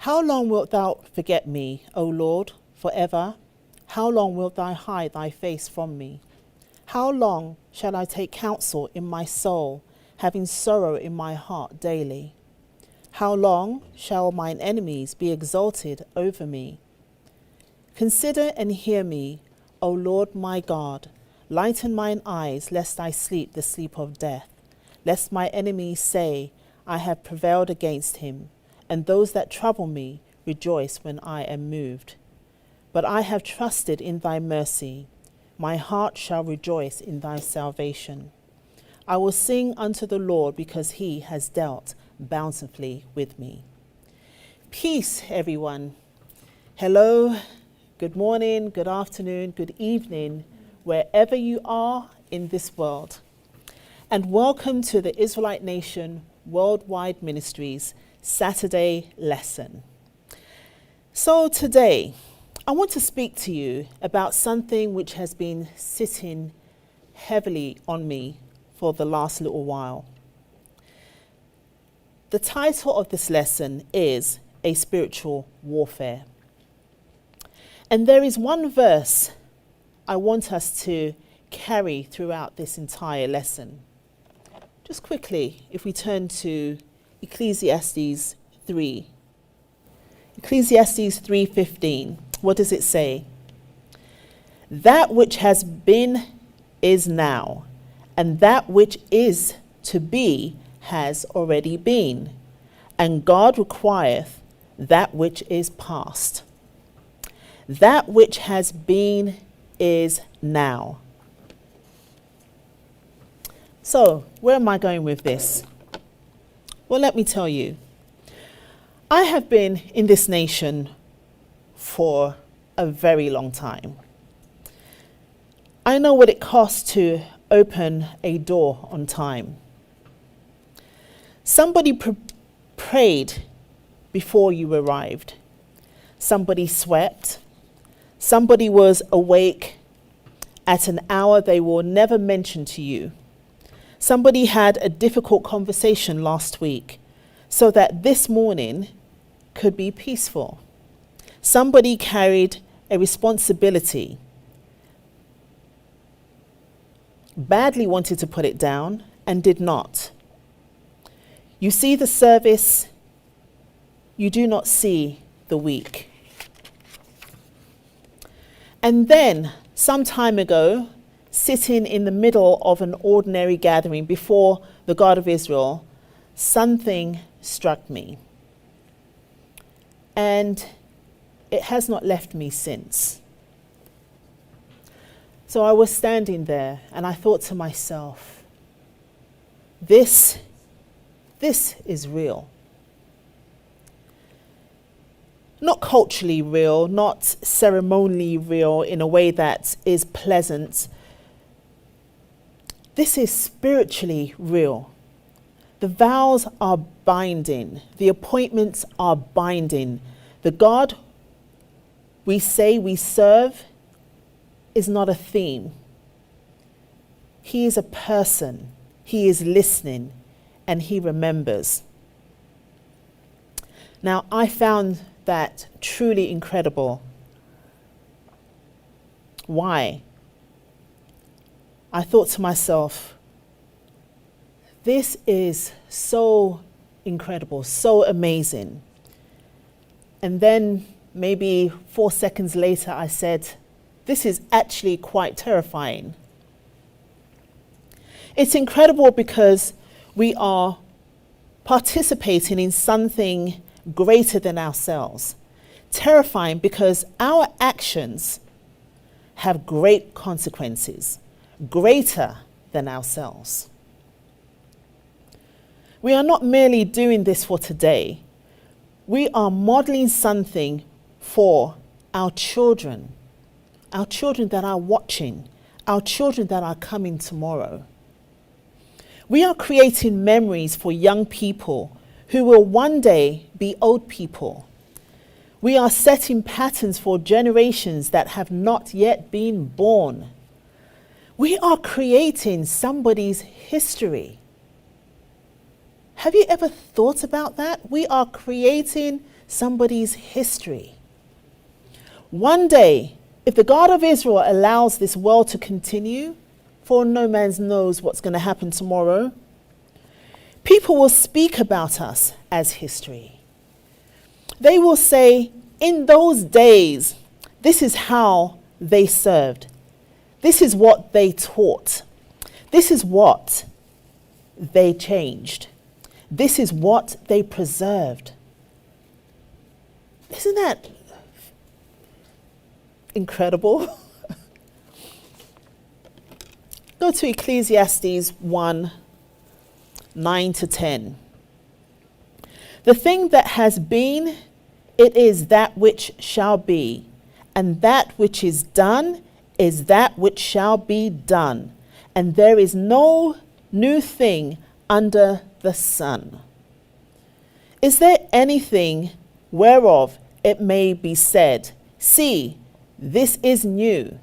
How long wilt thou forget me, O Lord, forever? How long wilt thou hide thy face from me? How long shall I take counsel in my soul, having sorrow in my heart daily? How long shall mine enemies be exalted over me? Consider and hear me, O Lord my God. Lighten mine eyes, lest I sleep the sleep of death. Lest my enemies say, I have prevailed against him, and those that trouble me rejoice when I am moved. But I have trusted in thy mercy. My heart shall rejoice in thy salvation. I will sing unto the Lord because he has dealt bountifully with me. Peace, everyone. Hello, good morning, good afternoon, good evening, wherever you are in this world. And welcome to the Israelite Nation Worldwide Ministries Saturday lesson. So today, I want to speak to you about something which has been sitting heavily on me for the last little while. The title of this lesson is A Spiritual Warfare. And there is one verse I want us to carry throughout this entire lesson. Just quickly, if we turn to Ecclesiastes 3. Ecclesiastes 3:15. What does it say? That which has been is now, and that which is to be has already been, and God requireth that which is past. That which has been is now. So, where am I going with this? Well, let me tell you. I have been in this nation for a very long time. I know what it costs to open a door on time. Somebody prayed before you arrived. Somebody swept. Somebody was awake at an hour they will never mention to you. Somebody had a difficult conversation last week so that this morning could be peaceful. Somebody carried a responsibility, badly wanted to put it down and did not. You see the service, you do not see the weak. And then, some time ago, sitting in the middle of an ordinary gathering before the God of Israel, something struck me. And it has not left me since. So I was standing there and I thought to myself, this is real. Not culturally real, not ceremonially real in a way that is pleasant. This is spiritually real. The vows are binding. The appointments are binding. The God we say we serve is not a theme. He is a person. He is listening and he remembers. Now, I found that truly incredible. Why? I thought to myself, this is so incredible, so amazing. And then maybe 4 seconds later, I said, this is actually quite terrifying. It's incredible because we are participating in something greater than ourselves. Terrifying because our actions have great consequences, greater than ourselves. We are not merely doing this for today. We are modeling something for our children that are watching, our children that are coming tomorrow. We are creating memories for young people who will one day be old people. We are setting patterns for generations that have not yet been born. We are creating somebody's history. Have you ever thought about that? We are creating somebody's history. One day, if the God of Israel allows this world to continue, for no man knows what's going to happen tomorrow, people will speak about us as history. They will say, in those days, this is how they served. This is what they taught. This is what they changed. This is what they preserved. Isn't that incredible? Go to Ecclesiastes 1, 9 to 10. The thing that has been, it is that which shall be, and that which is done is that which shall be done, and there is no new thing under the sun. Is there anything whereof it may be said, see, this is new?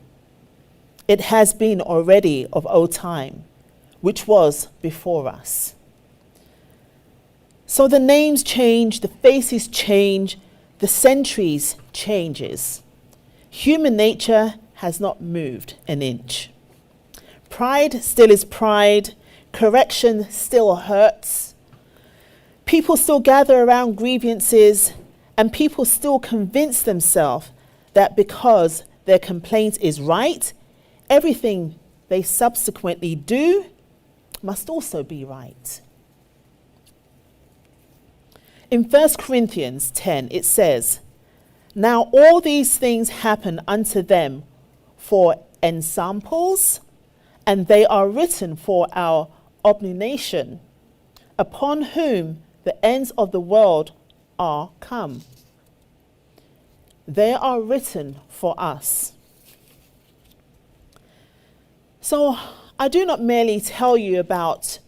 It has been already of old time, which was before us. So the names change, the faces change, the centuries changes. Human nature has not moved an inch. Pride still is pride. Correction still hurts. People still gather around grievances, and people still convince themselves that because their complaint is right, everything they subsequently do must also be right. In 1 Corinthians 10, it says, now all these things happen unto them for ensamples, and they are written for our obligation, upon whom the ends of the world are come. They are written for us. So I do not merely tell you about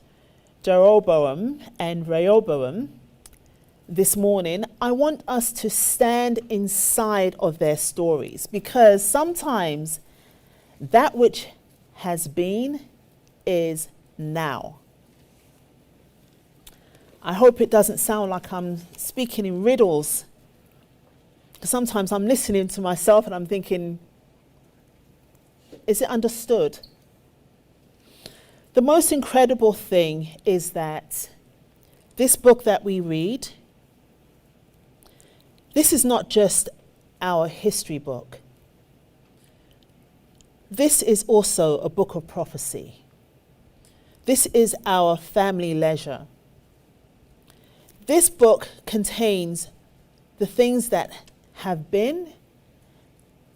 Jeroboam and Rehoboam this morning. I want us to stand inside of their stories, because sometimes that which has been is now. I hope it doesn't sound like I'm speaking in riddles. Sometimes I'm listening to myself and I'm thinking, is it understood? The most incredible thing is that this book that we read, this is not just our history book. This is also a book of prophecy. This is our family leisure. This book contains the things that have been,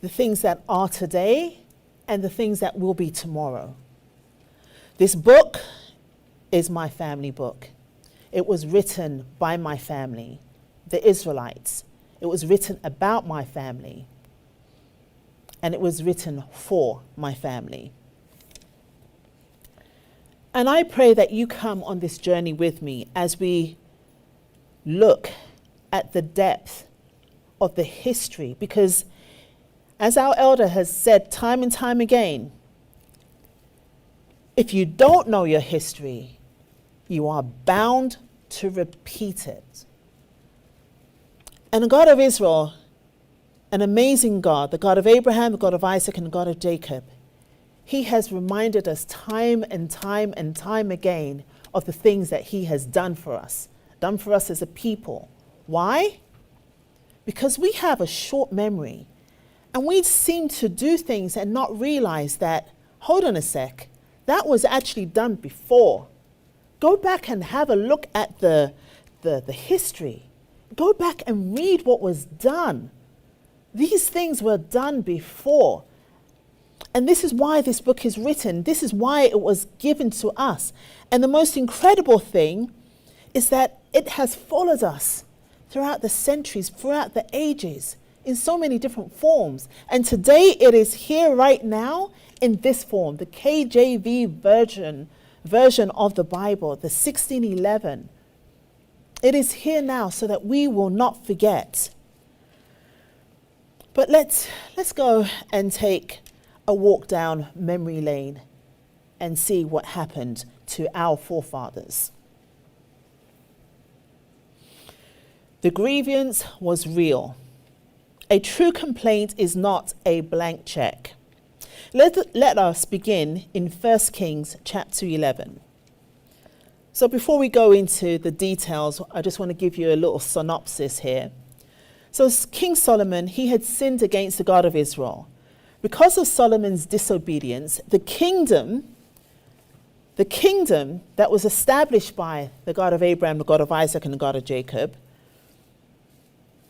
the things that are today, and the things that will be tomorrow. This book is my family book. It was written by my family, the Israelites. It was written about my family. And it was written for my family. And I pray that you come on this journey with me as we look at the depth of the history, because as our elder has said time and time again, if you don't know your history, you are bound to repeat it. And the God of Israel, an amazing God, the God of Abraham, the God of Isaac, and the God of Jacob, he has reminded us time and time and time again of the things that he has done for us as a people. Why? Because we have a short memory, and we seem to do things and not realize that, hold on a sec, that was actually done before. Go back and have a look at the history. Go back and read what was done. These things were done before. And this is why this book is written. This is why it was given to us. And the most incredible thing is that it has followed us throughout the centuries, throughout the ages, in so many different forms. And today it is here right now in this form, the KJV version of the Bible, the 1611. It is here now so that we will not forget. But let's go and take a walk down memory lane and see what happened to our forefathers. The grievance was real. A true complaint is not a blank check. Let us begin in 1 Kings chapter 11. So before we go into the details, I just want to give you a little synopsis here. So King Solomon, he had sinned against the God of Israel. Because of Solomon's disobedience, the kingdom that was established by the God of Abraham, the God of Isaac, and the God of Jacob,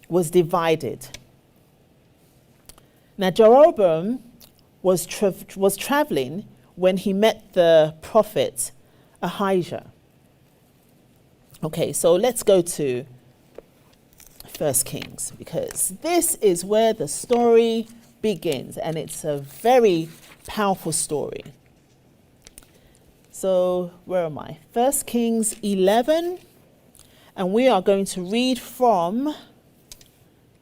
was divided. Now Jeroboam was traveling when he met the prophet Ahijah. Okay, so let's go to 1 Kings, because this is where the story begins, and it's a very powerful story. So where am I? 1 Kings 11, and we are going to read from,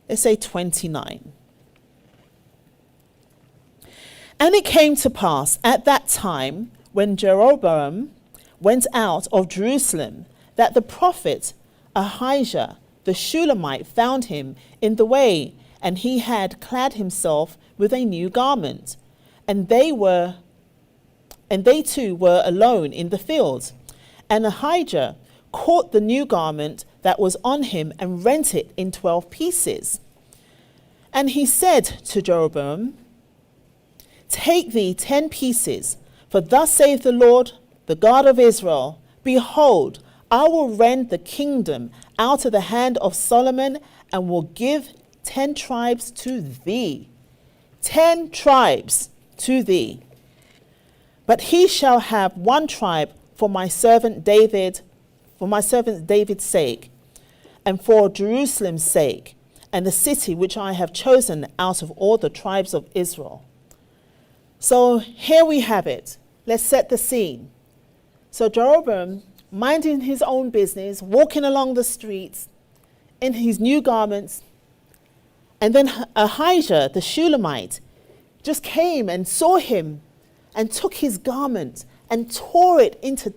let's say, 29. And it came to pass at that time, when Jeroboam went out of Jerusalem, that the prophet Ahijah the Shulamite found him in the way, and he had clad himself with a new garment. And they too were alone in the field. And Ahijah caught the new garment that was on him and rent it in 12 pieces. And he said to Jeroboam, Take thee 10 pieces, for thus saith the Lord, the God of Israel, Behold, I will rend the kingdom out of the hand of Solomon, and will give 10 tribes to thee. 10 tribes to thee. But he shall have 1 tribe for my servant David, for my servant David's sake, and for Jerusalem's sake, and the city which I have chosen out of all the tribes of Israel. So here we have it. Let's set the scene. So Jeroboam, minding his own business, walking along the streets in his new garments. And then Ahijah, the Shulamite, just came and saw him and took his garment and tore it into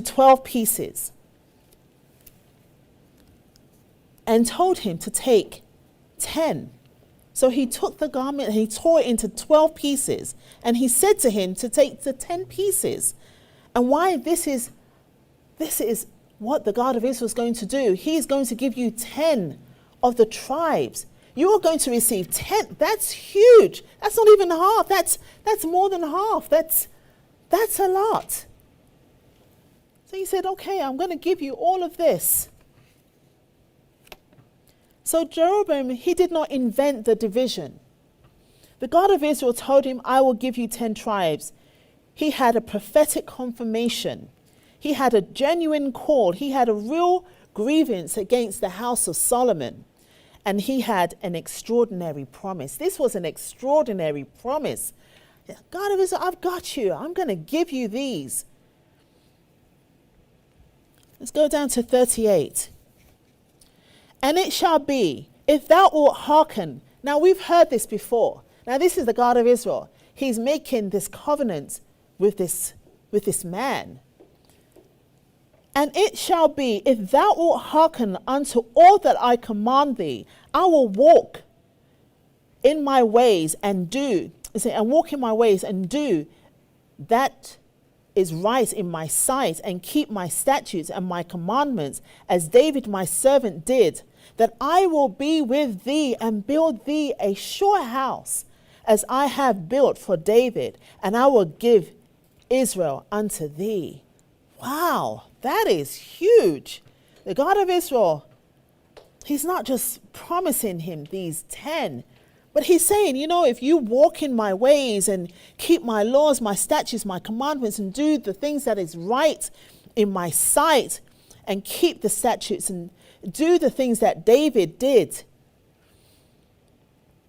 12 pieces, and told him to take 10. So he took the garment and he tore it into 12 pieces. And he said to him to take the 10 pieces. And why this is what the God of Israel is going to do. He's going to give you 10 of the tribes. You are going to receive 10. That's huge. That's not even half. That's more than half. That's a lot. So he said, okay, I'm going to give you all of this. So Jeroboam, he did not invent the division. The God of Israel told him, I will give you 10 tribes. He had a prophetic confirmation. He had a genuine call. He had a real grievance against the house of Solomon. And he had an extraordinary promise. This was an extraordinary promise. God of Israel, I've got you. I'm going to give you these. Let's go down to 38. And it shall be, if thou wilt hearken. Now we've heard this before. Now this is the God of Israel. He's making this covenant with this man. And it shall be, if thou wilt hearken unto all that I command thee, I will walk in my ways and walk in my ways and do that is right in my sight, and keep my statutes and my commandments, as David my servant did, that I will be with thee and build thee a sure house, as I have built for David, and I will give Israel unto thee. Wow, that is huge. The God of Israel, he's not just promising him these 10, but he's saying, if you walk in my ways and keep my laws, my statutes, my commandments, and do the things that is right in my sight, and keep the statutes and do the things that David did,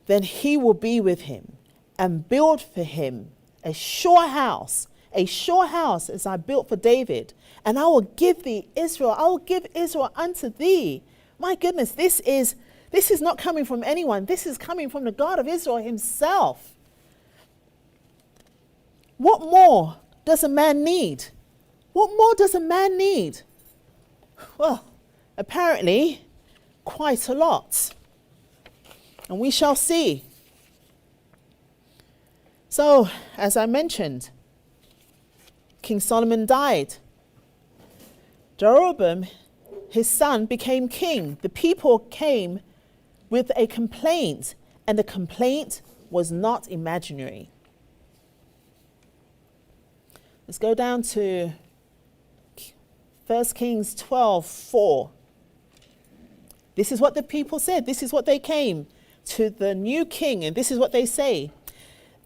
then he will be with him and build for him a sure house as I built for David. And I will give thee Israel. I will give Israel unto thee. My goodness, this is not coming from anyone. This is coming from the God of Israel himself. What more does a man need? What more does a man need? Well, apparently quite a lot. And we shall see. So, as I mentioned, King Solomon died. Jeroboam, his son, became king. The people came with a complaint, and the complaint was not imaginary. Let's go down to 1 Kings 12:4. This is what the people said. This is what they came to the new king, and this is what they say.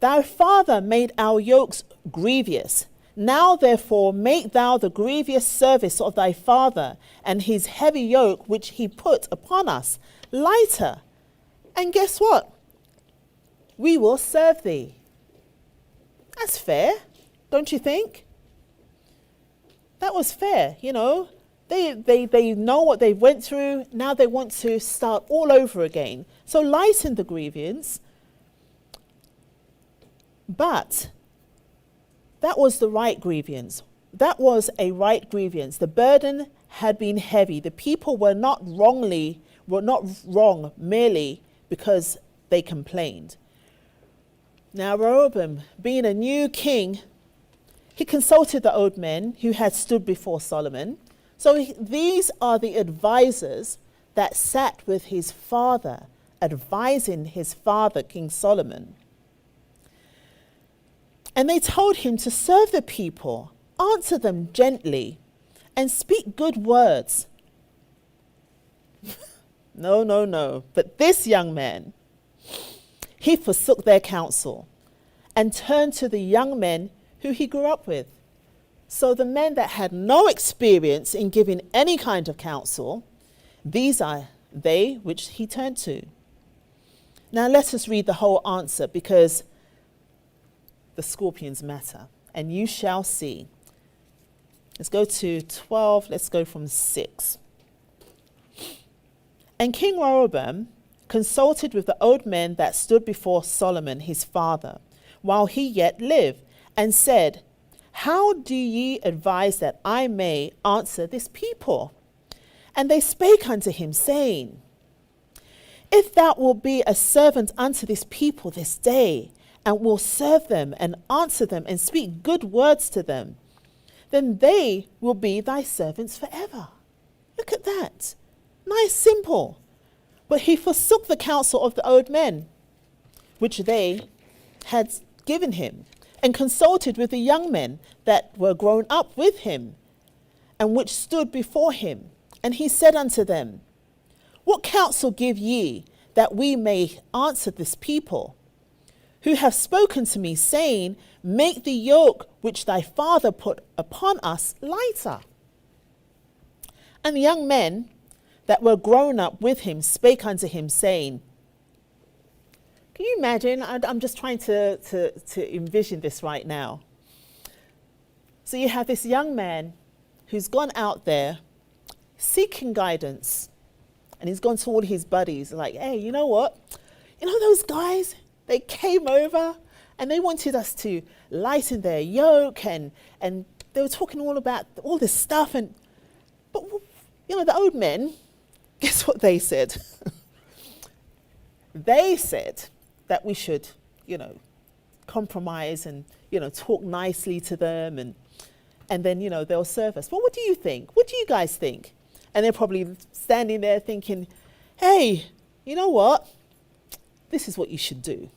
Thy father made our yokes grievous. Now therefore make thou the grievous service of thy father and his heavy yoke which he put upon us lighter. And guess what? We will serve thee. That's fair, don't you think? That was fair, you know. They know what they went through. Now they want to start all over again. So lighten the grievance. But that was the right grievance. That was a right grievance. The burden had been heavy. The people were not wrong merely because they complained. Now Rehoboam, being a new king, he consulted the old men who had stood before Solomon. So these are the advisors that sat with his father, advising his father, King Solomon. And they told him to serve the people, answer them gently, and speak good words. No. But this young man, he forsook their counsel and turned to the young men who he grew up with. So the men that had no experience in giving any kind of counsel, these are they which he turned to. Now let us read the whole answer, because the scorpions matter, and you shall see. Let's go to 12, let's go from 6. And King Rehoboam consulted with the old men that stood before Solomon his father, while he yet lived, and said, How do ye advise that I may answer this people? And they spake unto him, saying, If thou wilt be a servant unto this people this day, and will serve them and answer them and speak good words to them, then they will be thy servants forever. Look at that. Nice, simple. But he forsook the counsel of the old men, which they had given him, and consulted with the young men that were grown up with him, and which stood before him. And he said unto them, What counsel give ye, that we may answer this people, who have spoken to me, saying, Make the yoke which thy father put upon us lighter? And the young men that were grown up with him spake unto him, saying, Can you imagine? I'm just trying to envision this right now. So you have this young man who's gone out there seeking guidance, and he's gone to all his buddies like, hey, you know what? You know those guys? They came over and they wanted us to lighten their yoke, and they were talking all about all this stuff. But you know, the old men, guess what they said? They said that we should, you know, compromise and, you know, talk nicely to them, and then, you know, they'll serve us. Well, what do you think? What do you guys think? And they're probably standing there thinking, hey, you know what? This is what you should do.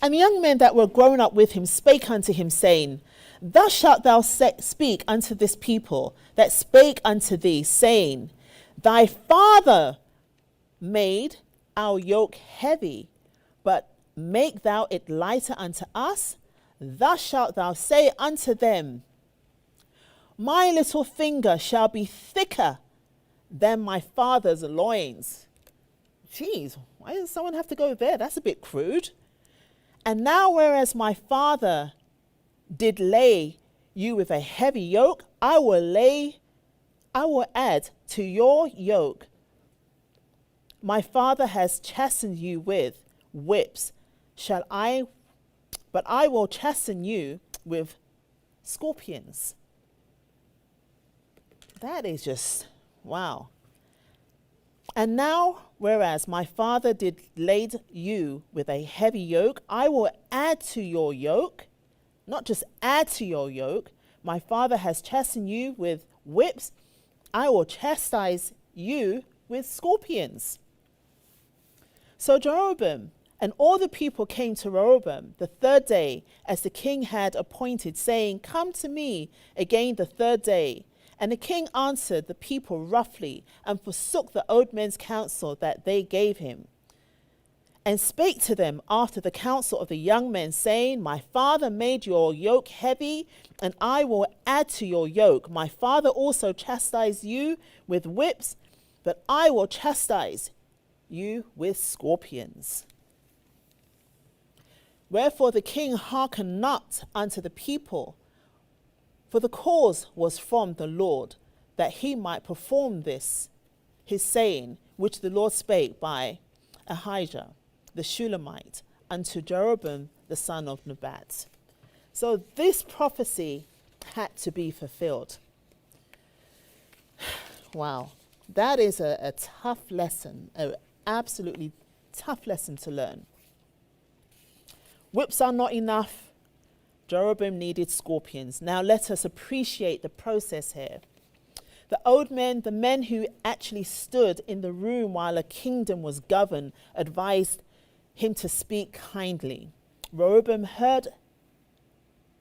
And the young men that were grown up with him spake unto him, saying, Thus shalt thou speak unto this people that spake unto thee, saying, Thy father made our yoke heavy, but make thou it lighter unto us. Thus shalt thou say unto them, My little finger shall be thicker than my father's loins. Geez, why does someone have to go there? That's a bit crude. And now, whereas my father did lay you with a heavy yoke, I will add to your yoke. My father has chastened you with whips, but I will chasten you with scorpions. That is just, wow. And now, whereas my father did laid you with a heavy yoke, I will add to your yoke, not just add to your yoke. My father has chastened you with whips, I will chastise you with scorpions. So Jeroboam and all the people came to Rehoboam the third day, as the king had appointed, saying, Come to me again the third day. And the king answered the people roughly, and forsook the old men's counsel that they gave him, and spake to them after the counsel of the young men, saying, My father made your yoke heavy, and I will add to your yoke. My father also chastised you with whips, but I will chastise you with scorpions. Wherefore the king hearkened not unto the people, for the cause was from the Lord, that he might perform this, his saying, which the Lord spake by Ahijah the Shulamite unto Jeroboam the son of Nebat. So this prophecy had to be fulfilled. Wow, that is a tough lesson, an absolutely tough lesson to learn. Whips are not enough. Jeroboam needed scorpions. Now let us appreciate the process here. The old men, the men who actually stood in the room while a kingdom was governed, advised him to speak kindly. Rehoboam heard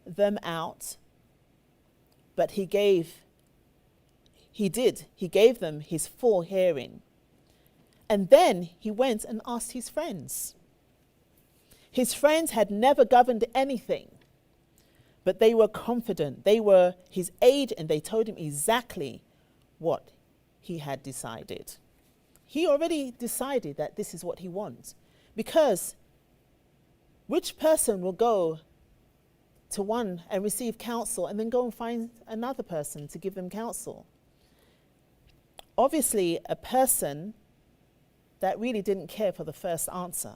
them out, but he gave them his full hearing. And then he went and asked his friends. His friends had never governed anything, but they were confident. They were his age, and they told him exactly what he had decided. He already decided that this is what he wants. Because which person will go to one and receive counsel and then go and find another person to give them counsel? Obviously, a person that really didn't care for the first answer.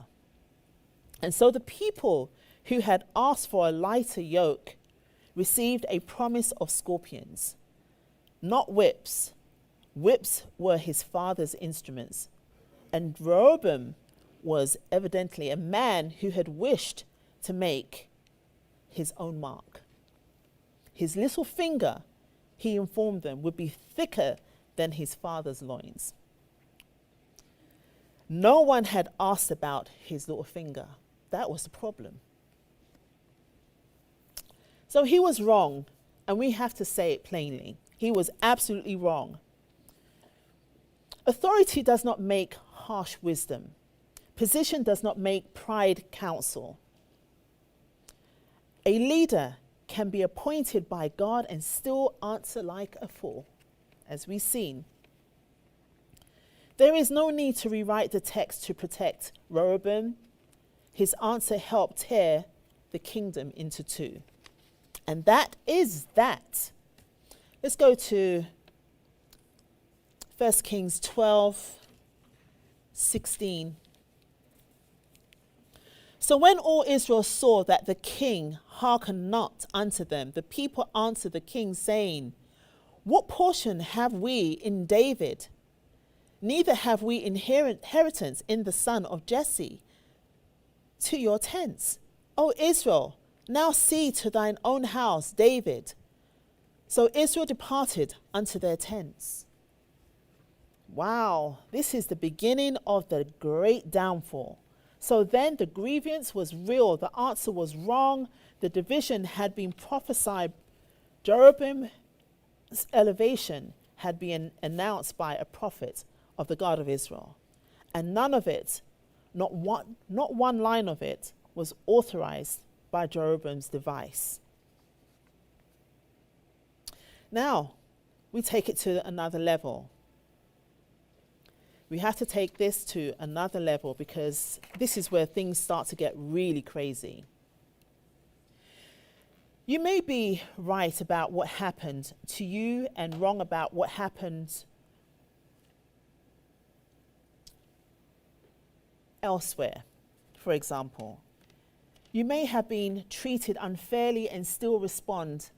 And so the people who had asked for a lighter yoke received a promise of scorpions, not whips. Whips were his father's instruments. And Rehoboam was evidently a man who had wished to make his own mark. His little finger, he informed them, would be thicker than his father's loins. No one had asked about his little finger. That was the problem. So he was wrong, and we have to say it plainly. He was absolutely wrong. Authority does not make harsh wisdom. Position does not make pride counsel. A leader can be appointed by God and still answer like a fool, as we've seen. There is no need to rewrite the text to protect Rehoboam. His answer helped tear the kingdom into two. And that is that. Let's go to 1 Kings 12:16. So when all Israel saw that the king hearkened not unto them, the people answered the king, saying, What portion have we in David? Neither have we inheritance in the son of Jesse. To your tents, O Israel, now see to thine own house, David. So Israel departed unto their tents. Wow, this is the beginning of the great downfall. So then the grievance was real, the answer was wrong, the division had been prophesied. Jeroboam's elevation had been announced by a prophet of the God of Israel. And none of it, not one line of it, was authorized by Jeroboam's device. Now, we take it to another level. We have to take this to another level because this is where things start to get really crazy. You may be right about what happened to you and wrong about what happened elsewhere. For example, you may have been treated unfairly and still respond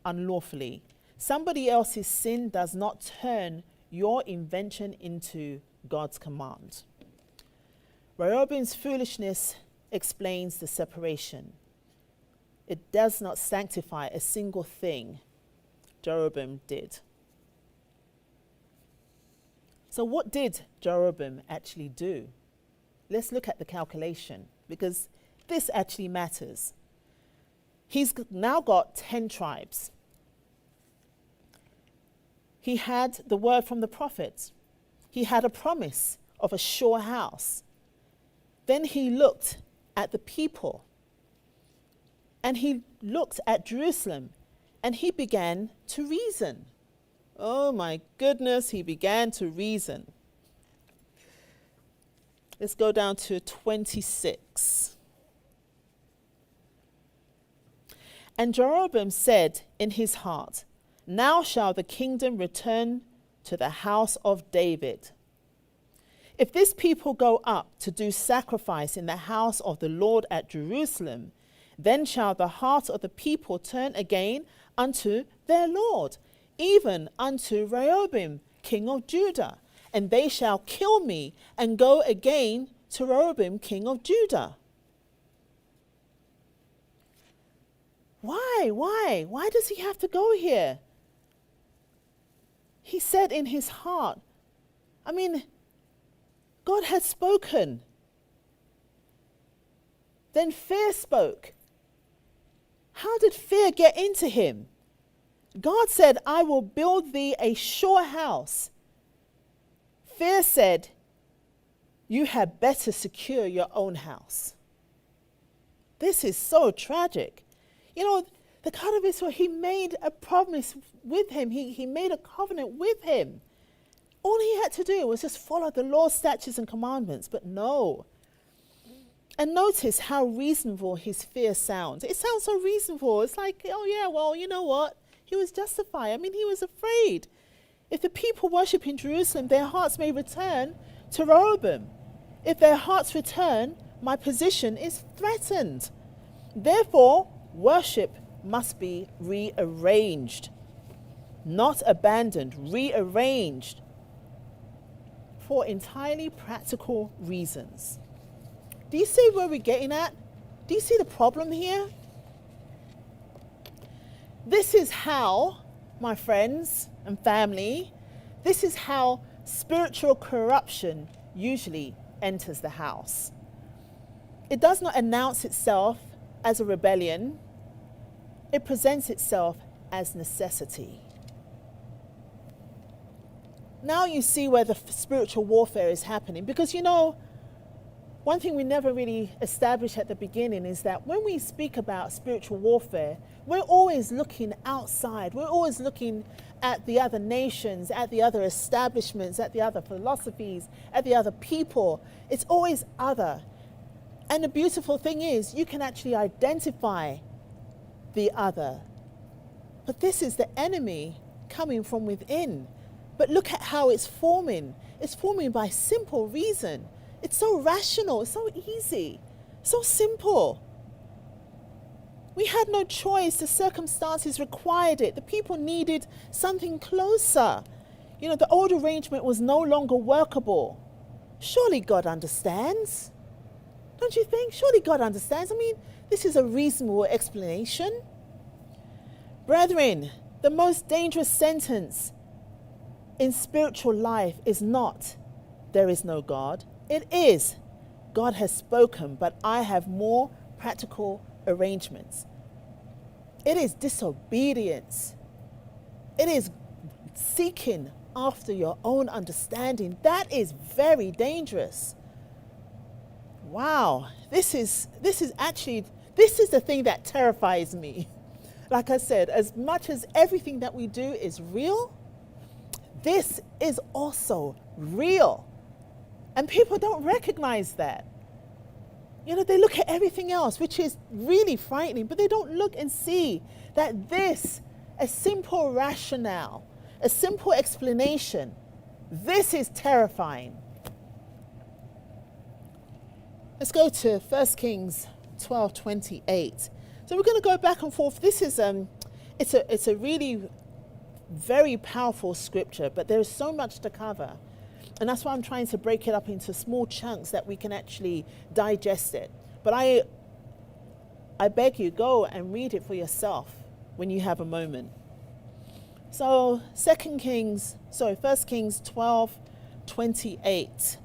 unlawfully. Somebody else's sin does not turn your invention into God's command. Rehoboam's foolishness explains the separation. It does not sanctify a single thing Jeroboam did. So what did Jeroboam actually do? Let's look at the calculation, because this actually matters. He's now got 10 tribes. He had the word from the prophets. He had a promise of a sure house. Then he looked at the people, and he looked at Jerusalem, and he began to reason. Oh my goodness, he began to reason. Let's go down to 26. And Jeroboam said in his heart, now shall the kingdom return to the house of David. If this people go up to do sacrifice in the house of the Lord at Jerusalem, then shall the heart of the people turn again unto their Lord, even unto Rehoboam, king of Judah, and they shall kill me and go again to Rehoboam, king of Judah. Why? Why does he have to go here? He said in his heart, God had spoken. Then fear spoke. How did fear get into him? God said, I will build thee a sure house. Fear said, you had better secure your own house. This is so tragic. The God of Israel, he made a promise with him. He made a covenant with him. All he had to do was just follow the law, statutes, and commandments. But no. And notice how reasonable his fear sounds. It sounds so reasonable. It's like, oh yeah, well, you know what? He was justified. He was afraid. If the people worship in Jerusalem, their hearts may return to Rehoboam. If their hearts return, my position is threatened. Therefore, worship must be rearranged, not abandoned, rearranged for entirely practical reasons. Do you see where we're getting at? Do you see the problem here? This is how, my friends and family, this is how spiritual corruption usually enters the house. It does not announce itself as a rebellion. It presents itself as necessity. Now you see where the spiritual warfare is happening, because one thing we never really established at the beginning is that when we speak about spiritual warfare, we're always looking outside. We're always looking at the other nations, at the other establishments, at the other philosophies, at the other people. It's always other. And the beautiful thing is, you can actually identify the other. But this is the enemy coming from within. But look at how it's forming. It's forming by simple reason. It's so rational, it's so easy, so simple. We had no choice. The circumstances required it. The people needed something closer. The old arrangement was no longer workable. Surely God understands. Don't you think? Surely God understands. This is a reasonable explanation. Brethren, the most dangerous sentence in spiritual life is not, there is no God. It is, God has spoken, but I have more practical arrangements. It is disobedience. It is seeking after your own understanding. That is very dangerous. Wow, this is the thing that terrifies me. Like I said, as much as everything that we do is real, this is also real. And people don't recognize that. They look at everything else, which is really frightening, but they don't look and see that this, a simple rationale, a simple explanation, this is terrifying. Let's go to 1 Kings 12:28. So we're going to go back and forth. This is it's a really very powerful scripture, but there is so much to cover. And that's why I'm trying to break it up into small chunks that we can actually digest it. But I beg you, go and read it for yourself when you have a moment. So 1 Kings 12:28.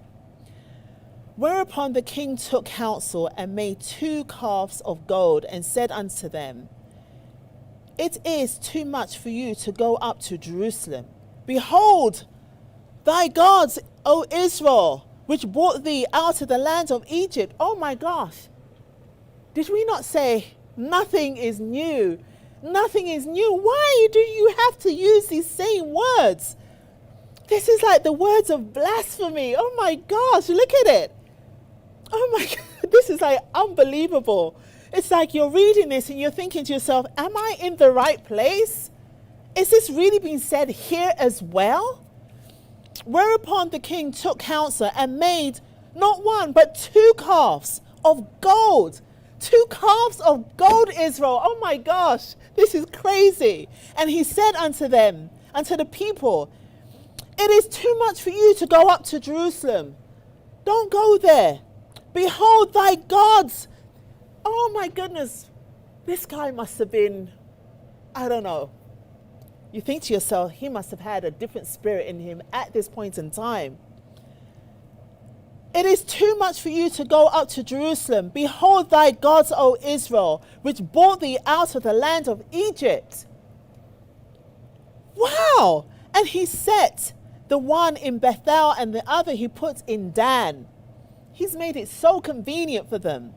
Whereupon the king took counsel and made 2 calves of gold and said unto them, It is too much for you to go up to Jerusalem. Behold, thy gods, O Israel, which brought thee out of the land of Egypt. Oh my gosh. Did we not say nothing is new? Nothing is new. Why do you have to use these same words? This is like the words of blasphemy. Oh my gosh, look at it. Oh my God, this is like unbelievable. It's like you're reading this and you're thinking to yourself, am I in the right place? Is this really being said here as well? Whereupon the king took counsel and made not 1, but 2 calves of gold. 2 calves of gold, Israel. Oh my gosh, this is crazy. And he said unto them, unto the people, It is too much for you to go up to Jerusalem. Don't go there. Behold thy gods. Oh my goodness. This guy must have been, I don't know. You think to yourself, he must have had a different spirit in him at this point in time. It is too much for you to go up to Jerusalem. Behold thy gods, O Israel, which brought thee out of the land of Egypt. Wow. And he set the one in Bethel and the other he put in Dan. He's made it so convenient for them.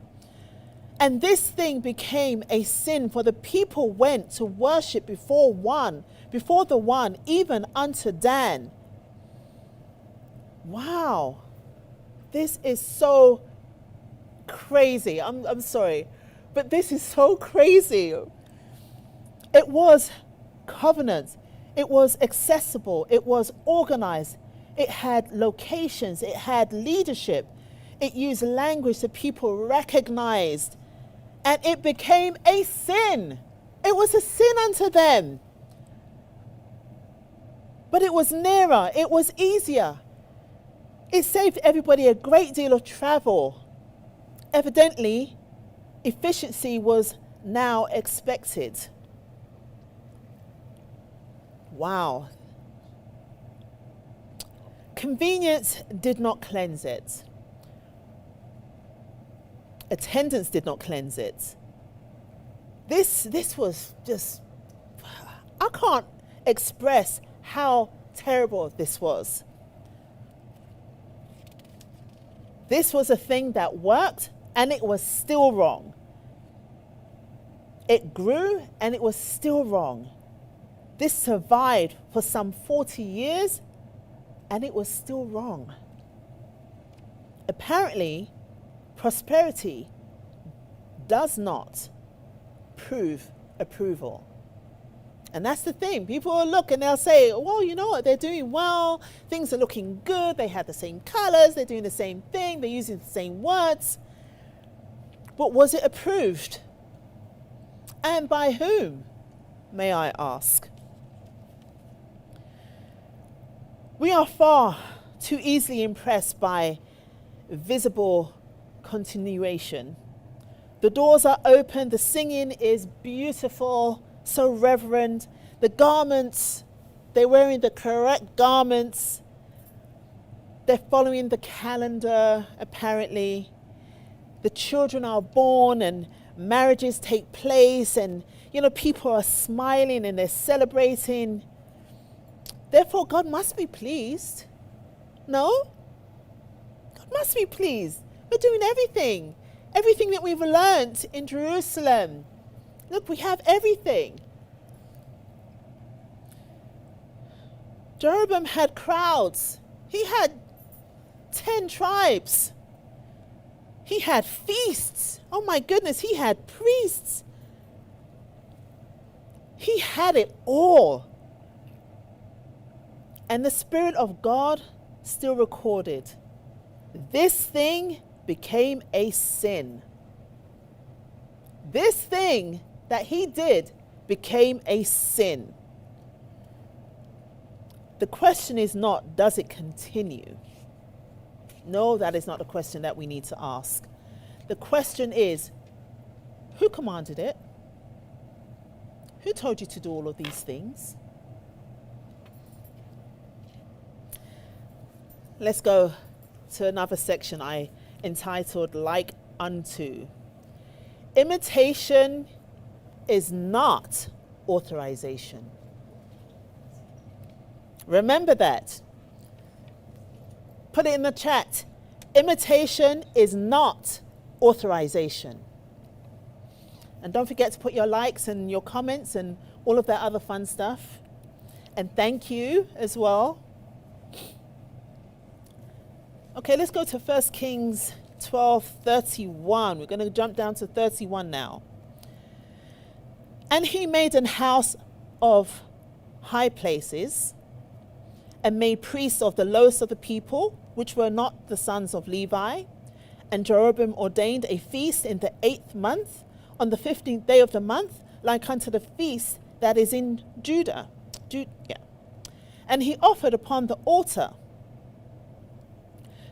And this thing became a sin, for the people went to worship before the one, even unto Dan. Wow. This is so crazy. I'm sorry, but this is so crazy. It was covenant. It was accessible. It was organized. It had locations. It had leadership. It used language that people recognized. And it became a sin. It was a sin unto them. But it was nearer. It was easier. It saved everybody a great deal of travel. Evidently, efficiency was now expected. Wow. Convenience did not cleanse it. Attendance did not cleanse it. This was just, I can't express how terrible this was. This was a thing that worked and it was still wrong. It grew and it was still wrong. This survived for some 40 years and it was still wrong. Apparently, prosperity does not prove approval. And that's the thing. People will look and they'll say, well, you know what, they're doing well. Things are looking good. They have the same colors. They're doing the same thing. They're using the same words. But was it approved? And by whom, may I ask? We are far too easily impressed by visible continuation. The doors are open. The singing is beautiful. So reverent. The garments, they're wearing the correct garments. They're following the calendar, apparently. The children are born and marriages take place and, people are smiling and they're celebrating. Therefore, God must be pleased. No? God must be pleased. We're doing everything. Everything that we've learnt in Jerusalem. Look, we have everything. Jeroboam had crowds. He had 10 tribes. He had feasts. Oh my goodness, he had priests. He had it all. And the Spirit of God still recorded, this thing became a sin. This thing that he did became a sin. the question is not, does it continue? No, that is not the question that we need to ask. The question is, who commanded it? Who told you to do all of these things? Let's go to another section I entitled Like Unto. Imitation is not authorization. Remember that. Put it in the chat. Imitation is not authorization. And don't forget to put your likes and your comments and all of that other fun stuff. And thank you as well. Okay, let's go to 1 Kings 12:31. We're going to jump down to 31 now. And he made an house of high places and made priests of the lowest of the people, which were not the sons of Levi. And Jeroboam ordained a feast in the 8th month, on the 15th day of the month, like unto the feast that is in Judah. And he offered upon the altar.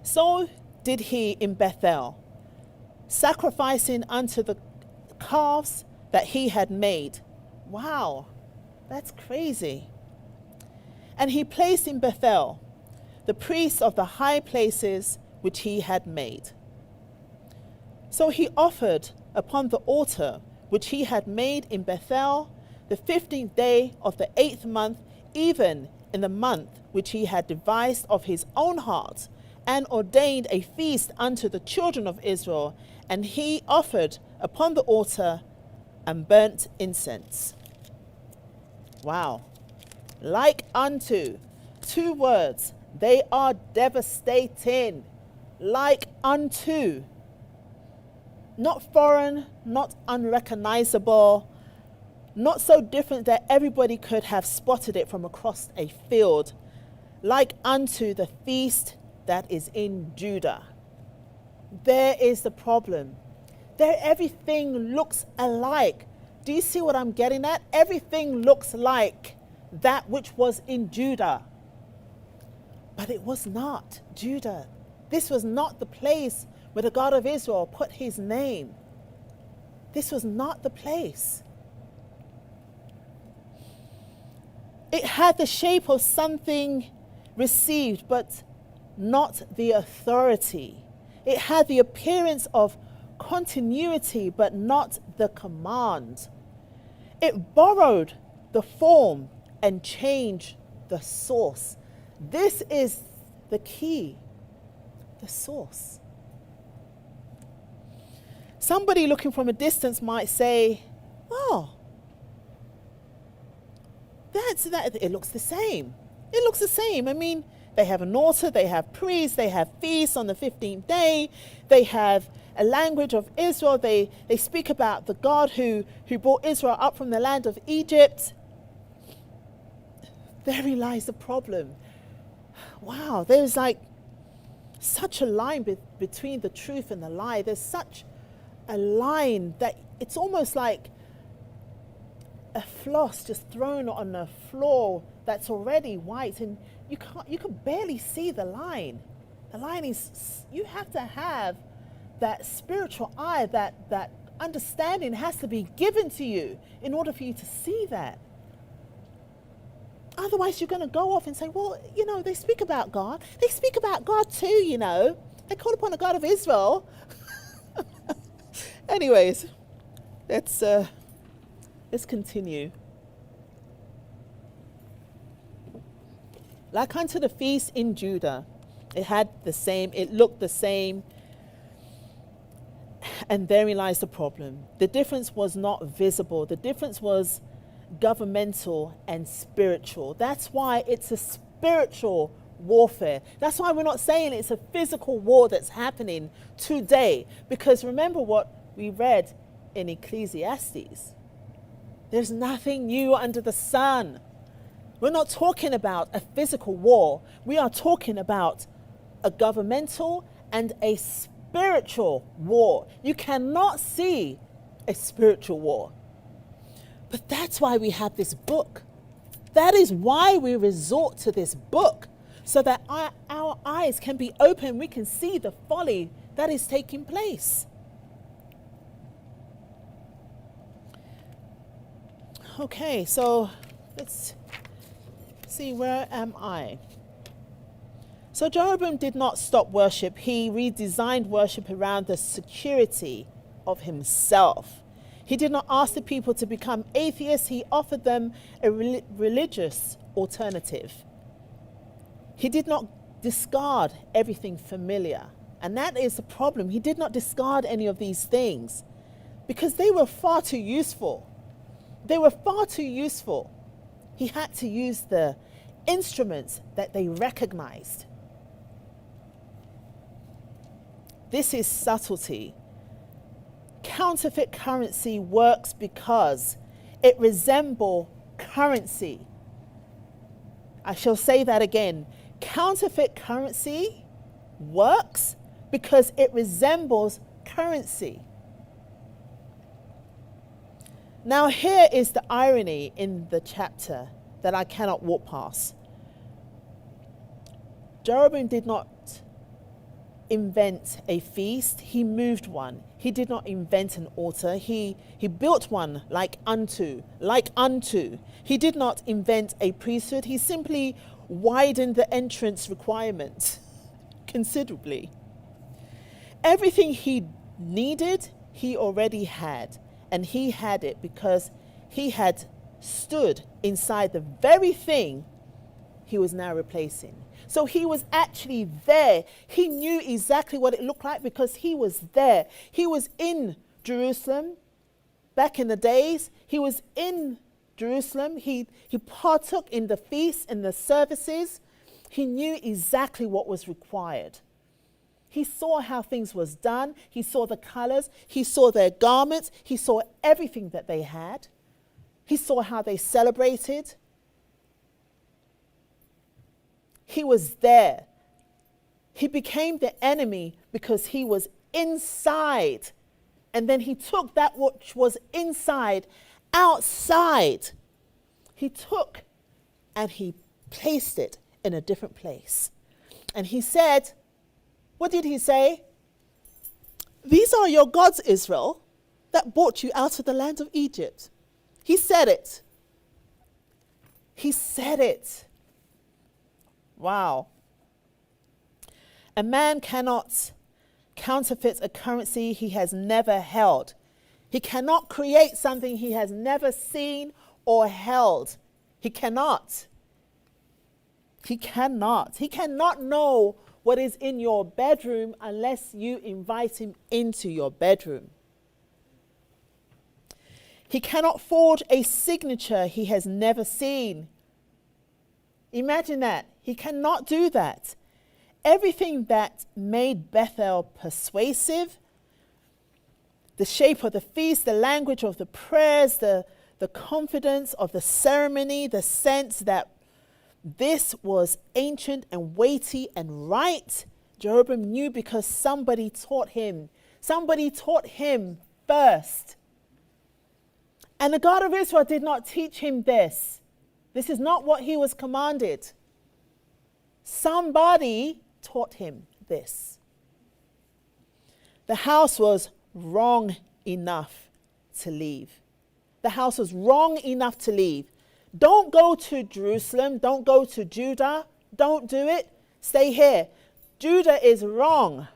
So did he in Bethel, sacrificing unto the calves that he had made. Wow, that's crazy. And he placed in Bethel the priests of the high places which he had made. So he offered upon the altar which he had made in Bethel the 15th day of the 8th month, even in the month which he had devised of his own heart, and ordained a feast unto the children of Israel. And he offered upon the altar and burnt incense. Wow. Like unto, 2 words. They are devastating. Like unto. Not foreign, not unrecognizable, not so different that everybody could have spotted it from across a field. Like unto the feast that is in Judah. There is the problem. There, everything looks alike. Do you see what I'm getting at? Everything looks like that which was in Judah. But it was not Judah. This was not the place where the God of Israel put his name. This was not the place. It had the shape of something received, but not the authority. It had the appearance of continuity, but not the command. It borrowed the form and changed the source. This is the key, the source. Somebody looking from a distance might say, oh, that it looks the same. It looks the same. I mean, they have an altar, they have priests, they have feasts on the 15th day, they have a language of Israel, they speak about the God who brought Israel up from the land of Egypt. Therein lies the problem. Wow, there's like such a line between the truth and the lie. There's such a line that it's almost like a floss just thrown on a floor that's already white, and you can barely see the line. The line is, you have to have that spiritual eye, that understanding has to be given to you in order for you to see that. Otherwise, you're going to go off and say, well, you know, they speak about God. They speak about God too, you know. They call upon the God of Israel. Anyways, let's continue. Like unto the feast in Judah, it had the same, it looked the same, and therein lies the problem. The difference was not visible. The difference was governmental and spiritual. That's why it's a spiritual warfare. That's why we're not saying it's a physical war that's happening today. Because remember what we read in Ecclesiastes. There's nothing new under the sun. We're not talking about a physical war. We are talking about a governmental and a spiritual war. You cannot see a spiritual war. But that's why we have this book. That is why we resort to this book, so that our eyes can be open. We can see the folly that is taking place. Okay, so let's see, where am I? So Jeroboam did not stop worship. He redesigned worship around the security of himself. He did not ask the people to become atheists. He offered them a religious alternative. He did not discard everything familiar. And that is the problem. He did not discard any of these things because they were far too useful. They were far too useful. He had to use the instruments that they recognized. This is subtlety. Counterfeit currency works because it resembles currency. I shall say that again. Counterfeit currency works because it resembles currency. Now here is the irony in the chapter that I cannot walk past. Jeroboam did not invent a feast, he moved one. He did not invent an altar, he built one like unto. He did not invent a priesthood, he simply widened the entrance requirement considerably. Everything he needed, he already had. And he had it because he had stood inside the very thing he was now replacing. So he was actually there. He knew exactly what it looked like because he was there. He was in Jerusalem back in the days. He was in Jerusalem. He partook in the feasts and the services. He knew exactly what was required. He saw how things was done. He saw the colors. He saw their garments. He saw everything that they had. He saw how they celebrated. He was there. He became the enemy because he was inside. And then he took that which was inside outside. He took and he placed it in a different place. And he said, what did he say? These are your gods, Israel, that brought you out of the land of Egypt. He said it. He said it. Wow. A man cannot counterfeit a currency he has never held. He cannot create something he has never seen or held. He cannot. He cannot. He cannot know what is in your bedroom unless you invite him into your bedroom. He cannot forge a signature he has never seen. Imagine that. He cannot do that. Everything that made Bethel persuasive, the shape of the feast, the language of the prayers, the confidence of the ceremony, the sense that this was ancient and weighty and right, Jeroboam knew because somebody taught him. Somebody taught him first. And the God of Israel did not teach him this. This is not what he was commanded. Somebody taught him this. The house was wrong enough to leave. The house was wrong enough to leave. Don't go to Jerusalem. Don't go to Judah. Don't do it. Stay here. Judah is wrong.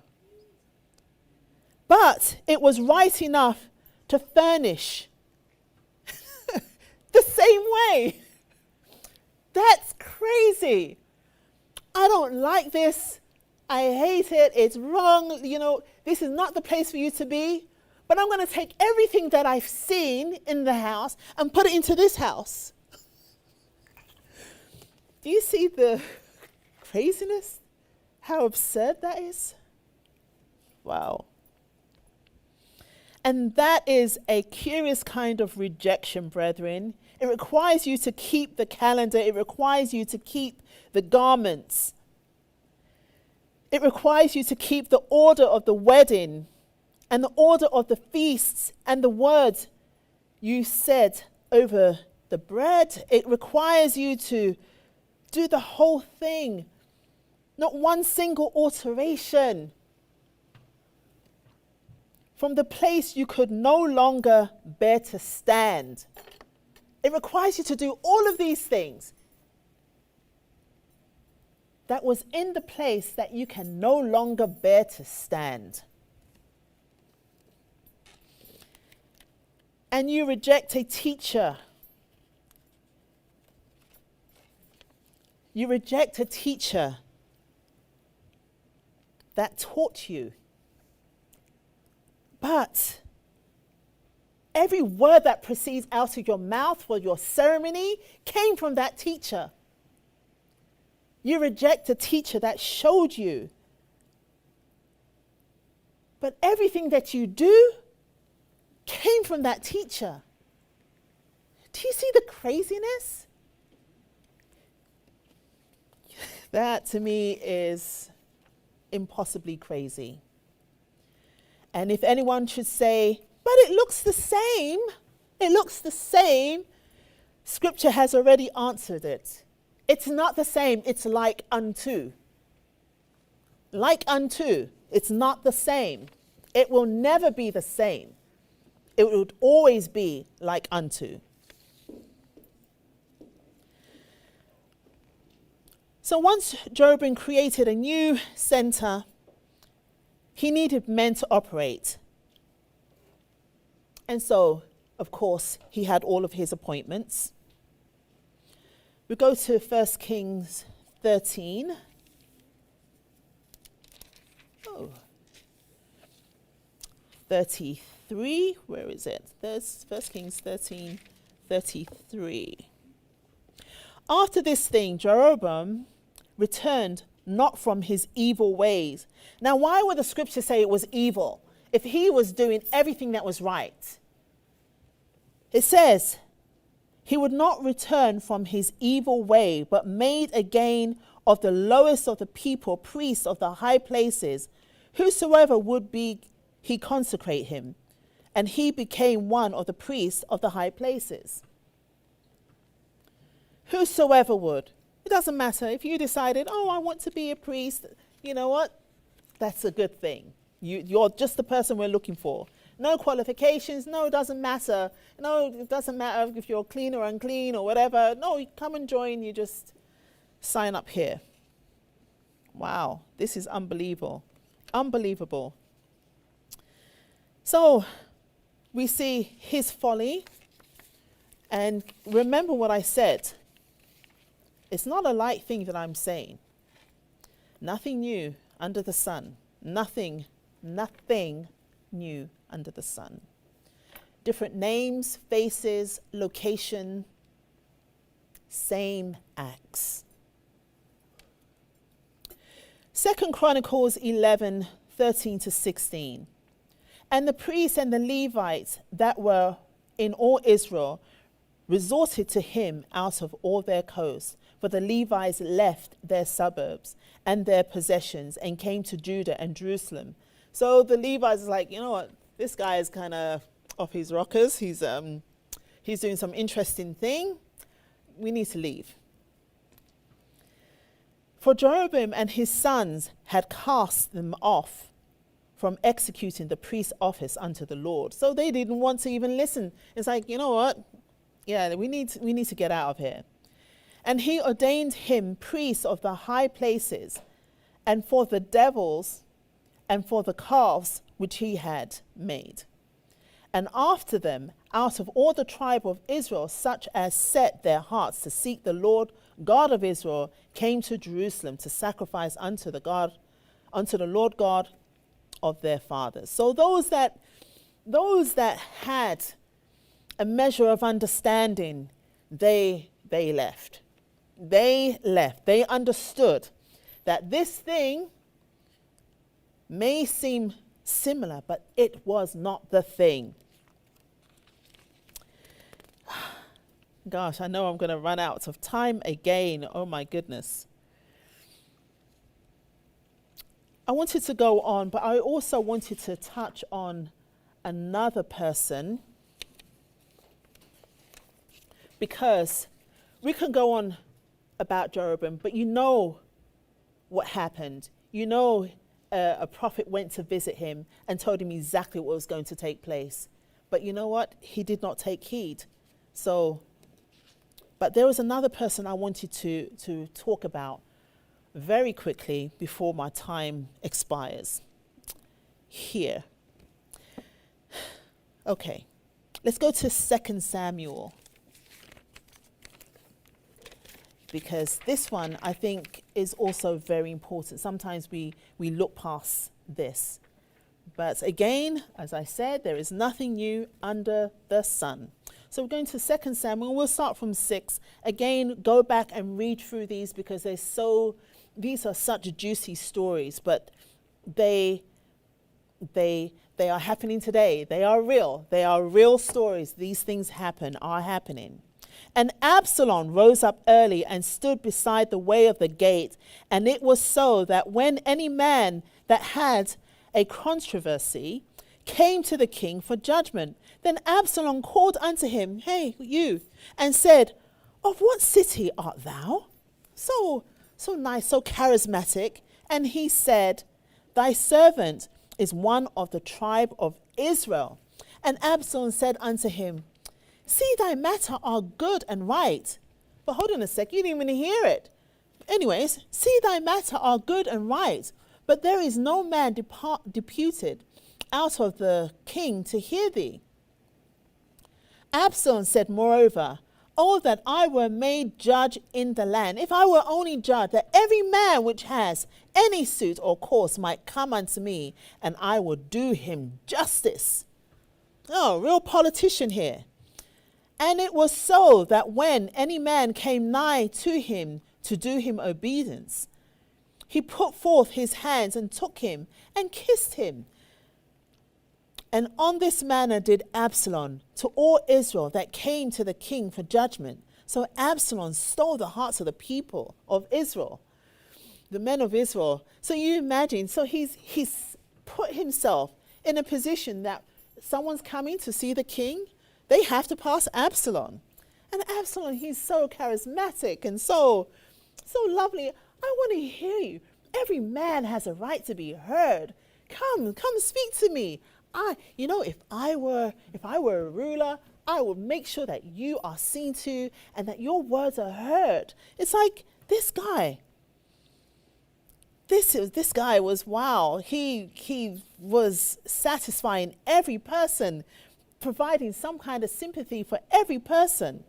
But it was right enough to furnish the same way. That's crazy. I don't like this. I hate it. It's wrong. You know, this is not the place for you to be. But I'm going to take everything that I've seen in the house and put it into this house. Do you see the craziness? How absurd that is? Wow. And that is a curious kind of rejection, brethren. It requires you to keep the calendar. It requires you to keep the garments. It requires you to keep the order of the wedding and the order of the feasts and the words you said over the bread. It requires you to do the whole thing, not one single alteration. From the place you could no longer bear to stand. It requires you to do all of these things. That was in the place that you can no longer bear to stand. And you reject a teacher. You reject a teacher that taught you. But every word that proceeds out of your mouth for your ceremony came from that teacher. You reject a teacher that showed you. But everything that you do came from that teacher. Do you see the craziness? That to me is impossibly crazy. And if anyone should say, but it looks the same, Scripture has already answered it. It's not the same, it's like unto. Like unto, it's not the same. It will never be the same. It would always be like unto. So once Jeroboam created a new center, he needed men to operate. And so, of course, he had all of his appointments. We go to 1 Kings 13. 33. Where is it? There's 1 Kings 13, 33. After this thing, Jeroboam returned not from his evil ways. Now, why would the scripture say it was evil if he was doing everything that was right? It says, he would not return from his evil way, but made again of the lowest of the people priests of the high places. Whosoever would be, he consecrate him. And he became one of the priests of the high places. Whosoever would. It doesn't matter if you decided, oh, I want to be a priest. You know what? That's a good thing. You're just the person we're looking for. No qualifications. No, it doesn't matter. No, it doesn't matter if you're clean or unclean or whatever. No, you come and join. You just sign up here. Wow, this is unbelievable. Unbelievable. So we see his folly. And remember what I said. It's not a light thing that I'm saying. Nothing new under the sun. Nothing new under the sun. Different names, faces, location, same acts. 2 Chronicles 11, 13 to 16. And the priests and the Levites that were in all Israel resorted to him out of all their coasts. For the Levites left their suburbs and their possessions and came to Judah and Jerusalem. So the Levites is like, you know what, this guy is kind of off his rockers. He's doing some interesting thing. We need to leave. For Jeroboam and his sons had cast them off from executing the priest's office unto the Lord. So they didn't want to even listen. It's like, you know what? Yeah, we need to get out of here. And he ordained him priest of the high places, and for the devils, and for the calves which he had made. And after them, out of all the tribe of Israel, such as set their hearts to seek the Lord God of Israel, came to Jerusalem to sacrifice unto the Lord God of their fathers. So those that had a measure of understanding, they left. They left. They understood that this thing may seem similar, but it was not the thing. Gosh, I know I'm going to run out of time again. Oh my goodness. I wanted to go on, but I also wanted to touch on another person because we can go on about Jeroboam, but you know what happened. You know, a prophet went to visit him and told him exactly what was going to take place. But you know what? He did not take heed. So, but there was another person I wanted to talk about very quickly before my time expires. Here. Okay. Let's go to 2 Samuel. Because this one, I think, is also very important. Sometimes we look past this. But again, as I said, there is nothing new under the sun. So we're going to 2 Samuel. We'll start from 6. Again, go back and read through these because these are such juicy stories, but they are happening today. They are real. They are real stories. These things are happening. And Absalom rose up early and stood beside the way of the gate. And it was so that when any man that had a controversy came to the king for judgment, then Absalom called unto him, "Hey, you," and said, "Of what city art thou?" So nice, so charismatic. And he said, "Thy servant is one of the tribe of Israel." And Absalom said unto him, "See, thy matter are good and right." But hold on a sec, you didn't even hear it. Anyways, "See, thy matter are good and right, but there is no man deputed out of the king to hear thee." Absalom said moreover, "Oh, that I were made judge in the land. If I were only judge, that every man which has any suit or cause might come unto me, and I would do him justice." Oh, real politician here. And it was so that when any man came nigh to him to do him obedience, he put forth his hands and took him and kissed him. And on this manner did Absalom to all Israel that came to the king for judgment. So Absalom stole the hearts of the people of Israel, the men of Israel. So you imagine, so he's put himself in a position that someone's coming to see the king. They have to pass Absalom. And Absalom, he's so charismatic and so lovely. "I want to hear you. Every man has a right to be heard. Come speak to me. If I were a ruler, I would make sure that you are seen to and that your words are heard." It's like this guy. This guy was, wow. He was satisfying every person, providing some kind of sympathy for every person.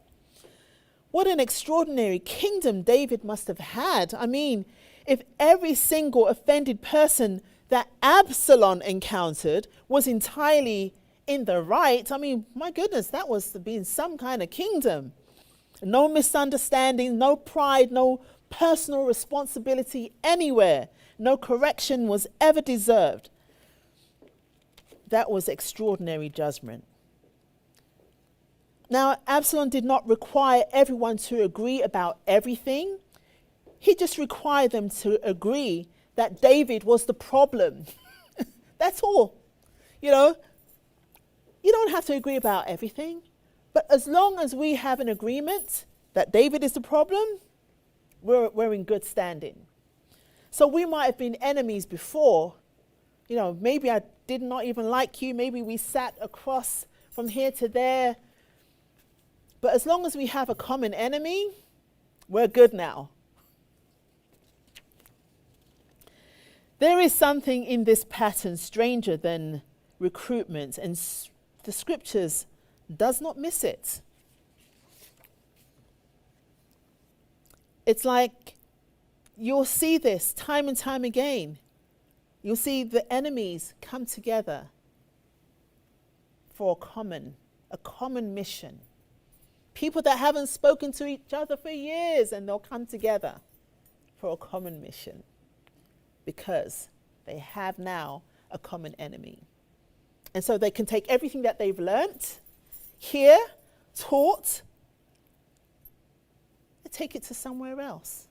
What an extraordinary kingdom David must have had. I mean, if every single offended person that Absalom encountered was entirely in the right, I mean, my goodness, that was to be in some kind of kingdom. No misunderstanding, no pride, no personal responsibility anywhere. No correction was ever deserved. That was extraordinary judgment. Now, Absalom did not require everyone to agree about everything. He just required them to agree that David was the problem. That's all. You don't have to agree about everything. But as long as we have an agreement that David is the problem, we're in good standing. So we might have been enemies before. Maybe I did not even like you. Maybe we sat across from here to there. But as long as we have a common enemy, we're good now. There is something in this pattern stranger than recruitment, and the scriptures does not miss it. It's like you'll see this time and time again. You'll see the enemies come together for a common mission. People that haven't spoken to each other for years, and they'll come together for a common mission because they have now a common enemy. And so they can take everything that they've learnt here, taught, and take it to somewhere else.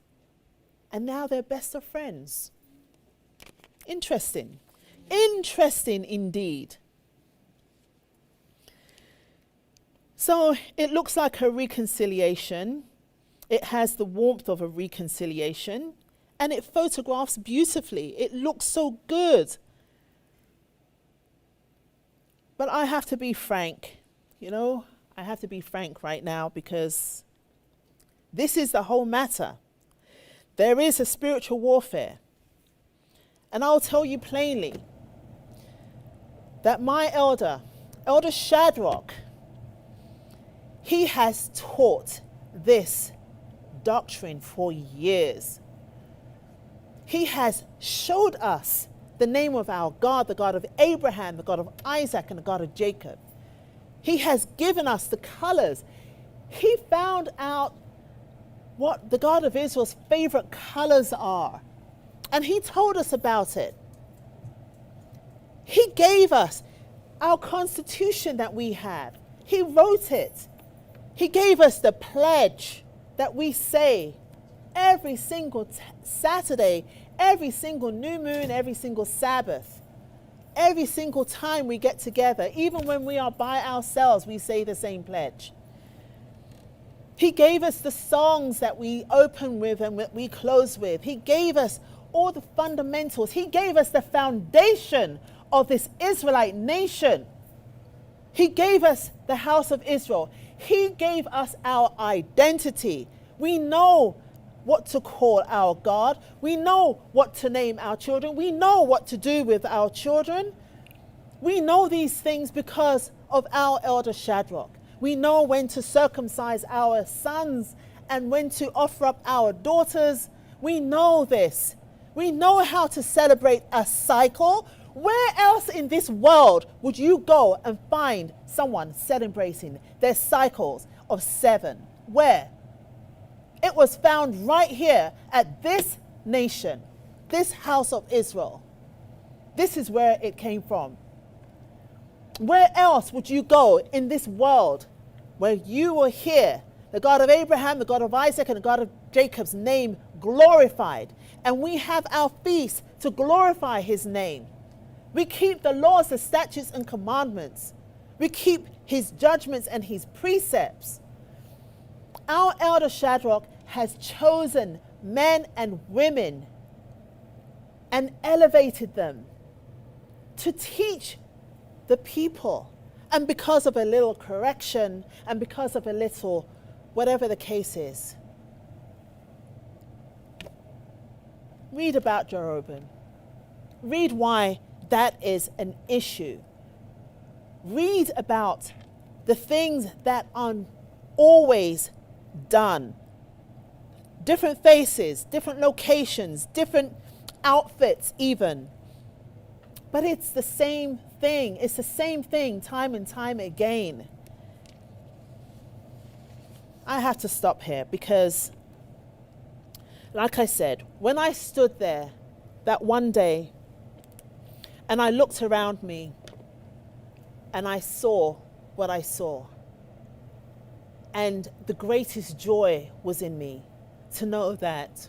And now they're best of friends. Interesting. Interesting indeed. So it looks like a reconciliation. It has the warmth of a reconciliation, and it photographs beautifully. It looks so good. But I have to be frank, I have to be frank right now, because this is the whole matter. There is a spiritual warfare. And I'll tell you plainly that my Elder Shadrach, he has taught this doctrine for years. He has showed us the name of our God, the God of Abraham, the God of Isaac, and the God of Jacob. He has given us the colors. He found out what the God of Israel's favorite colors are, and he told us about it. He gave us our constitution that we have. He wrote it. He gave us the pledge that we say every single Saturday, every single new moon, every single Sabbath, every single time we get together. Even when we are by ourselves, we say the same pledge. He gave us the songs that we open with and that we close with. He gave us all the fundamentals. He gave us the foundation of this Israelite nation. He gave us the house of Israel. He gave us our identity. We know what to call our God. We know what to name our children. We know what to do with our children. We know these things because of our Elder Shadrach. We know when to circumcise our sons and when to offer up our daughters. We know this. We know how to celebrate a cycle. Where else in this world would you go and find someone celebrating their cycles of 7? Where? It was found right here at this nation, this house of Israel. This is where it came from. Where else would you go in this world where you will hear the God of Abraham, the God of Isaac, and the God of Jacob's name glorified? And we have our feast to glorify his name. We keep the laws, the statutes, and commandments. We keep his judgments and his precepts. Our Elder Shadrach has chosen men and women and elevated them to teach the people. And because of a little correction and because of a little whatever the case is, read about Jeroboam. Read why that is an issue. Read about the things that are always done. Different faces, different locations, different outfits even. But it's the same thing. It's the same thing time and time again. I have to stop here because, like I said, when I stood there that one day and I looked around me and I saw what I saw, and the greatest joy was in me to know that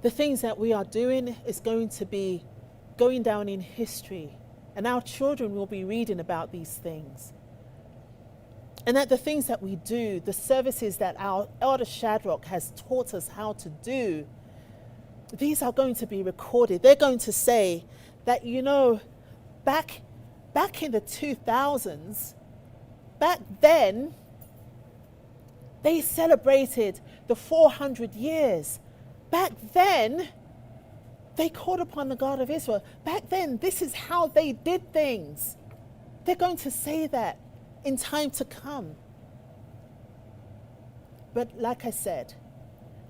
the things that we are doing is going to be going down in history, and our children will be reading about these things. And that the things that we do, the services that our Elder Shadrach has taught us how to do, these are going to be recorded. They're going to say that, back in the 2000s, back then, they celebrated the 400 years. Back then, they called upon the God of Israel. Back then, this is how they did things. They're going to say that in time to come. But like I said,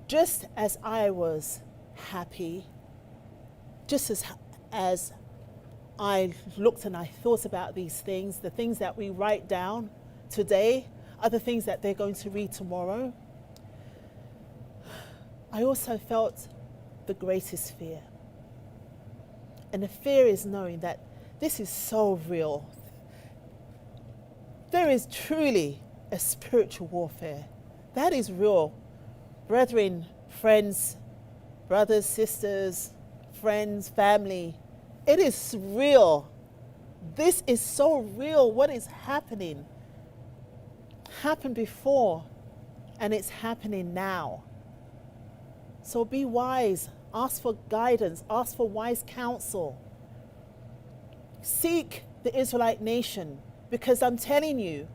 just as I was happy, just as I looked and I thought about these things, the things that we write down today are the things that they're going to read tomorrow. I also felt the greatest fear. And the fear is knowing that this is so real. There is truly a spiritual warfare. That is real. Brethren, friends, brothers, sisters, friends, family, it is real. This is so real, what is happening. happened before and it's happening now. So be wise, ask for guidance, ask for wise counsel. Seek the Israelite nation, because I'm telling you,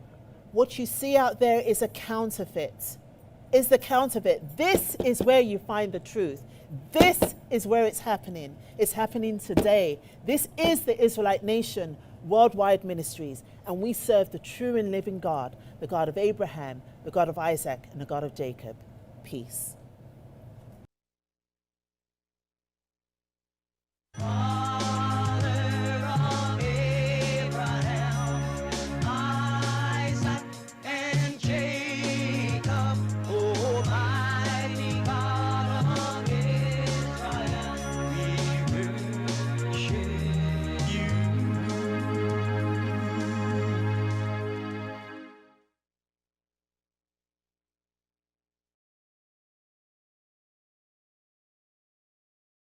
what you see out there is a counterfeit. Is the counterfeit. This is where you find the truth. This is where it's happening. It's happening today. This is the Israelite nation, Worldwide Ministries, and we serve the true and living God, the God of Abraham, the God of Isaac, and the God of Jacob. Peace.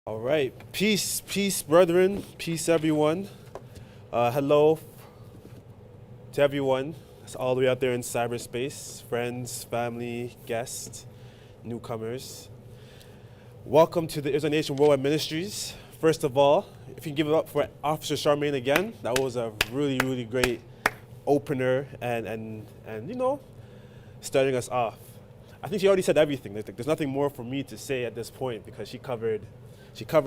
All right. Peace, brethren. Peace, everyone. Hello to everyone. That's all the way out there in cyberspace. Friends, family, guests, newcomers. Welcome to the Israelite Nation Worldwide Ministries. First of all, if you can give it up for Officer Charmaine again. That was a really, really great opener and starting us off. I think she already said everything. There's nothing more for me to say at this point because she covered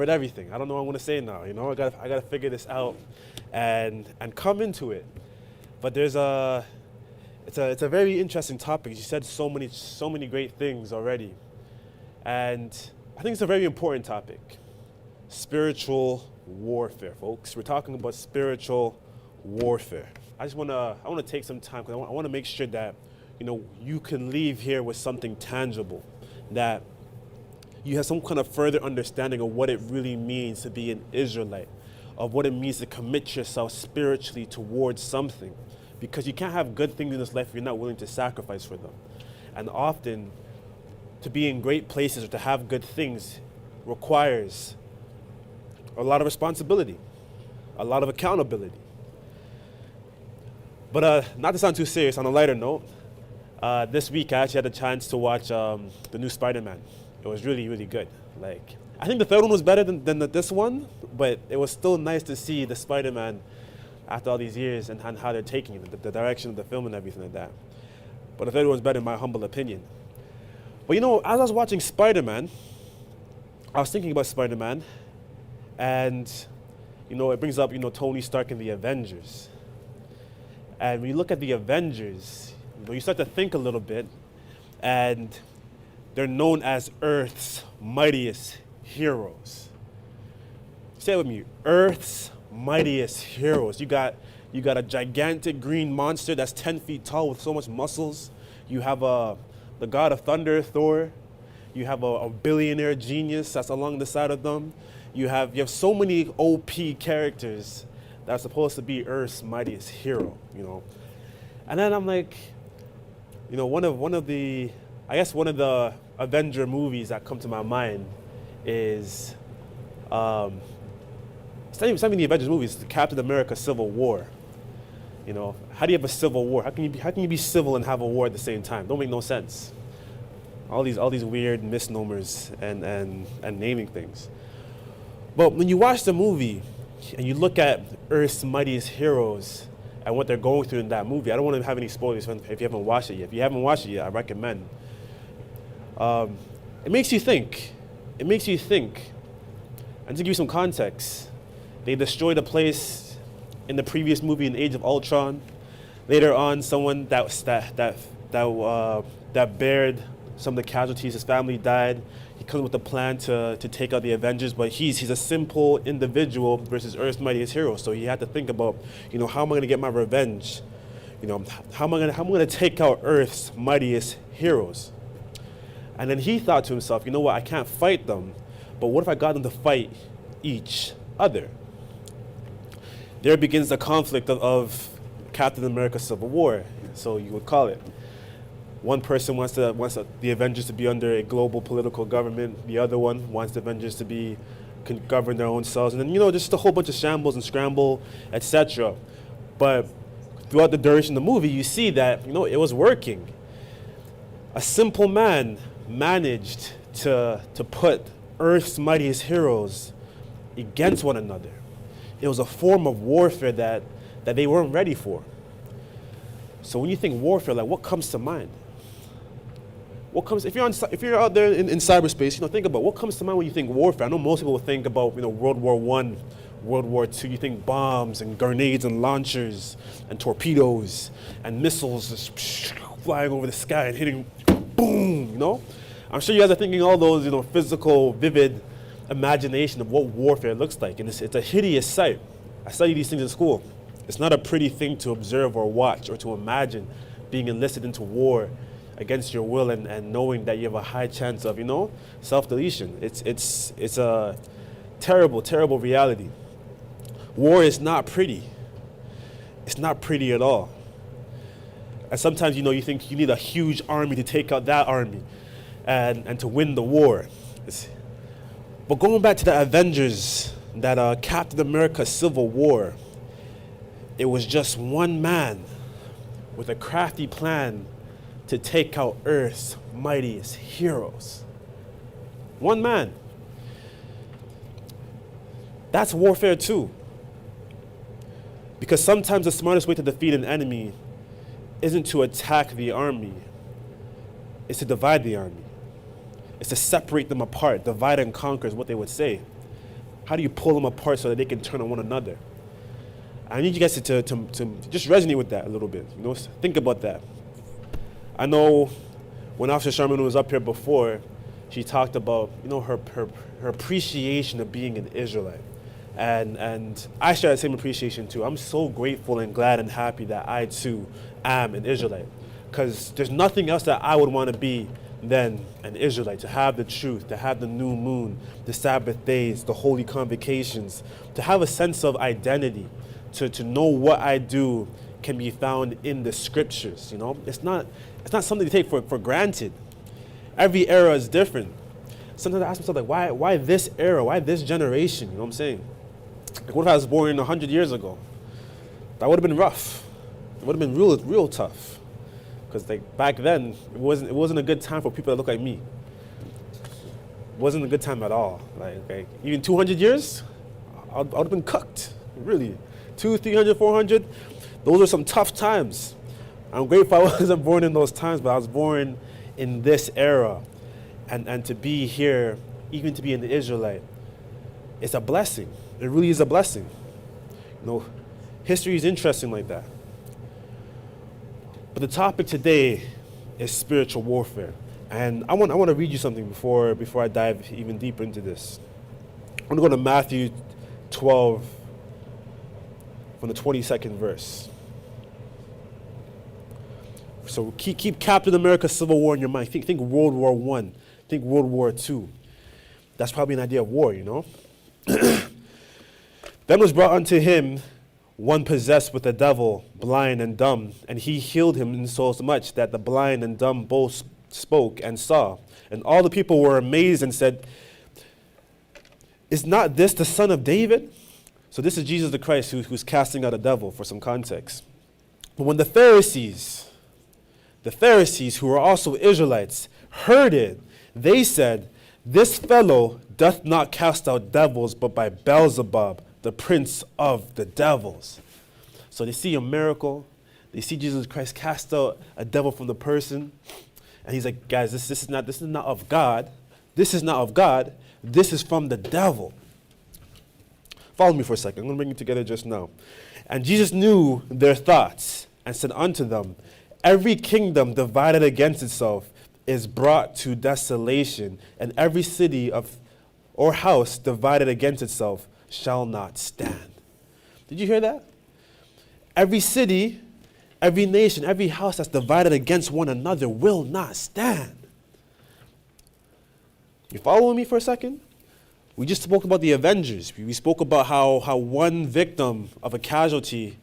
everything. I don't know what I'm gonna say now. I gotta figure this out and come into it. But it's a very interesting topic. She said so many great things already, and I think it's a very important topic. Spiritual warfare, folks. We're talking about spiritual warfare. I wanna take some time because I want to make sure that you can leave here with something tangible, that you have some kind of further understanding of what it really means to be an Israelite, of what it means to commit yourself spiritually towards something. Because you can't have good things in this life if you're not willing to sacrifice for them. And often, to be in great places or to have good things requires a lot of responsibility, a lot of accountability. But not to sound too serious, on a lighter note, this week I actually had a chance to watch the new Spider-Man. It was really, really good. I think the third one was better than this one, but it was still nice to see the Spider-Man after all these years and how they're taking it, the direction of the film and everything like that. But the third one's better in my humble opinion. But as I was watching Spider-Man, I was thinking about Spider-Man, and it brings up Tony Stark and the Avengers. And when you look at the Avengers, you start to think a little bit, and they're known as Earth's mightiest heroes. Say it with me, Earth's mightiest heroes. You got a gigantic green monster that's 10 feet tall with so much muscles. You have the god of thunder, Thor. You have a billionaire genius that's along the side of them. You have so many OP characters that are supposed to be Earth's mightiest hero, And then I'm like, one of the Avenger movies that come to my mind is it's not even the Avengers movies, it's the Captain America Civil War. How do you have a civil war? How can you be civil and have a war at the same time? Don't make no sense. All these weird misnomers and naming things. But when you watch the movie and you look at Earth's mightiest heroes and what they're going through in that movie, I don't want to have any spoilers if you haven't watched it yet. If you haven't watched it yet, I recommend. It makes you think. And to give you some context, they destroyed a place in the previous movie in Age of Ultron. Later on, someone that bared some of the casualties, his family died. He comes with a plan to take out the Avengers, but he's a simple individual versus Earth's mightiest hero. So he had to think about, how am I going to get my revenge? How am I going to take out Earth's mightiest heroes? And then he thought to himself, I can't fight them, but what if I got them to fight each other? There begins the conflict of Captain America Civil War, so you would call it. One person wants the Avengers to be under a global political government. The other one wants the Avengers to govern their own selves. And then, just a whole bunch of shambles and scramble, etc. But throughout the duration of the movie, you see that, it was working. A simple man managed to put Earth's mightiest heroes against one another. It was a form of warfare that they weren't ready for. So when you think warfare, like, what comes to mind? If you're out there in cyberspace, think about what comes to mind when you think warfare. I know most people will think about, World War I, World War II. You think bombs and grenades and launchers and torpedoes and missiles just flying over the sky and hitting, boom, I'm sure you guys are thinking all those, physical, vivid imagination of what warfare looks like. And it's a hideous sight. I study these things in school. It's not a pretty thing to observe or watch or to imagine being enlisted into war against your will and knowing that you have a high chance of, self-deletion. It's a terrible, terrible reality. War is not pretty. It's not pretty at all. And sometimes, you think you need a huge army to take out that army and to win the war. But going back to the Avengers, that Captain America Civil War, it was just one man with a crafty plan to take out Earth's mightiest heroes. One man. That's warfare too. Because sometimes the smartest way to defeat an enemy isn't to attack the army. It's to divide the army. It's to separate them apart. Divide and conquer is what they would say. How do you pull them apart so that they can turn on one another? I need you guys to just resonate with that a little bit. Think about that. I know when Officer Sherman was up here before, she talked about, her appreciation of being an Israelite. And I share that same appreciation too. I'm so grateful and glad and happy that I too am an Israelite. Because there's nothing else that I would want to be than an Israelite, to have the truth, to have the new moon, the Sabbath days, the holy convocations, to have a sense of identity, to know what I do can be found in the scriptures. It's not something to take for granted. Every era is different. Sometimes I ask myself, like, why this era? Why this generation? You know what I'm saying? Like, what if I was born 100 years ago? That would have been rough. It would have been real tough. Because back then, it wasn't a good time for people that look like me. It wasn't a good time at all. Like even 200 years, I would have been cooked. Really, 200, 300, 400. Those are some tough times. I'm grateful I wasn't born in those times, but I was born in this era. And to be here, even to be an Israelite, it's a blessing. It really is a blessing. History is interesting like that. But the topic today is spiritual warfare. And I want to read you something before I dive even deeper into this. I'm going to go to Matthew 12 from the 22nd verse. So keep Captain America Civil War in your mind. Think World War I. Think World War II. That's probably an idea of war, Then was brought unto him one possessed with a devil, blind and dumb, and he healed him in so much that the blind and dumb both spoke and saw. And all the people were amazed and said, "Is not this the son of David?" So this is Jesus the Christ who's casting out a devil, for some context. But when the Pharisees who were also Israelites heard it, they said, "This fellow doth not cast out devils, but by Beelzebub, the prince of the devils." So they see a miracle. They see Jesus Christ cast out a devil from the person. And he's like, guys, this is not of God. This is not of God. This is from the devil. Follow me for a second. I'm going to bring it together just now. And Jesus knew their thoughts and said unto them, "Every kingdom divided against itself is brought to desolation, and every city or house divided against itself shall not stand." Did you hear that? Every city, every nation, every house that's divided against one another will not stand. You following me for a second? We just spoke about the Avengers. We spoke about how one victim of a casualty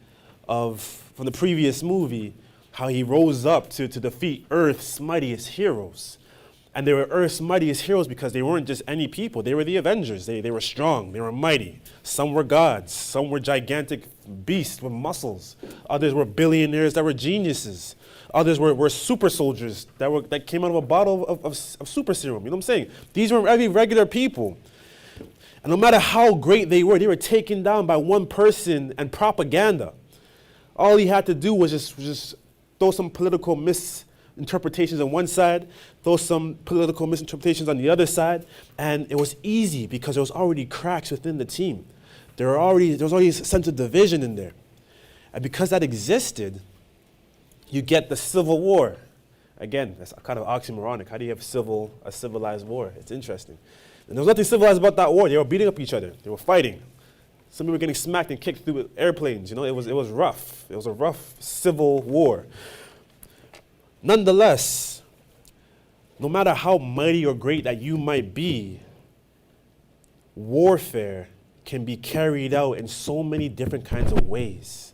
from the previous movie, how he rose up to defeat Earth's mightiest heroes. And they were Earth's mightiest heroes because they weren't just any people. They were the Avengers. They were strong. They were mighty. Some were gods. Some were gigantic beasts with muscles. Others were billionaires that were geniuses. Others were super soldiers that came out of a bottle of super serum. You know what I'm saying? These were every regular people. And no matter how great they were taken down by one person and propaganda. All he had to do was just throw some political misinterpretations on one side, throw some political misinterpretations on the other side, and it was easy because there was already cracks within the team. There was already a sense of division in there. And because that existed, you get the Civil War. Again, that's kind of oxymoronic. How do you have a civilized war? It's interesting. And there was nothing civilized about that war. They were beating up each other. They were fighting. Some people were getting smacked and kicked through airplanes. You know, it was rough. It was a rough civil war. Nonetheless, no matter how mighty or great that you might be, warfare can be carried out in so many different kinds of ways.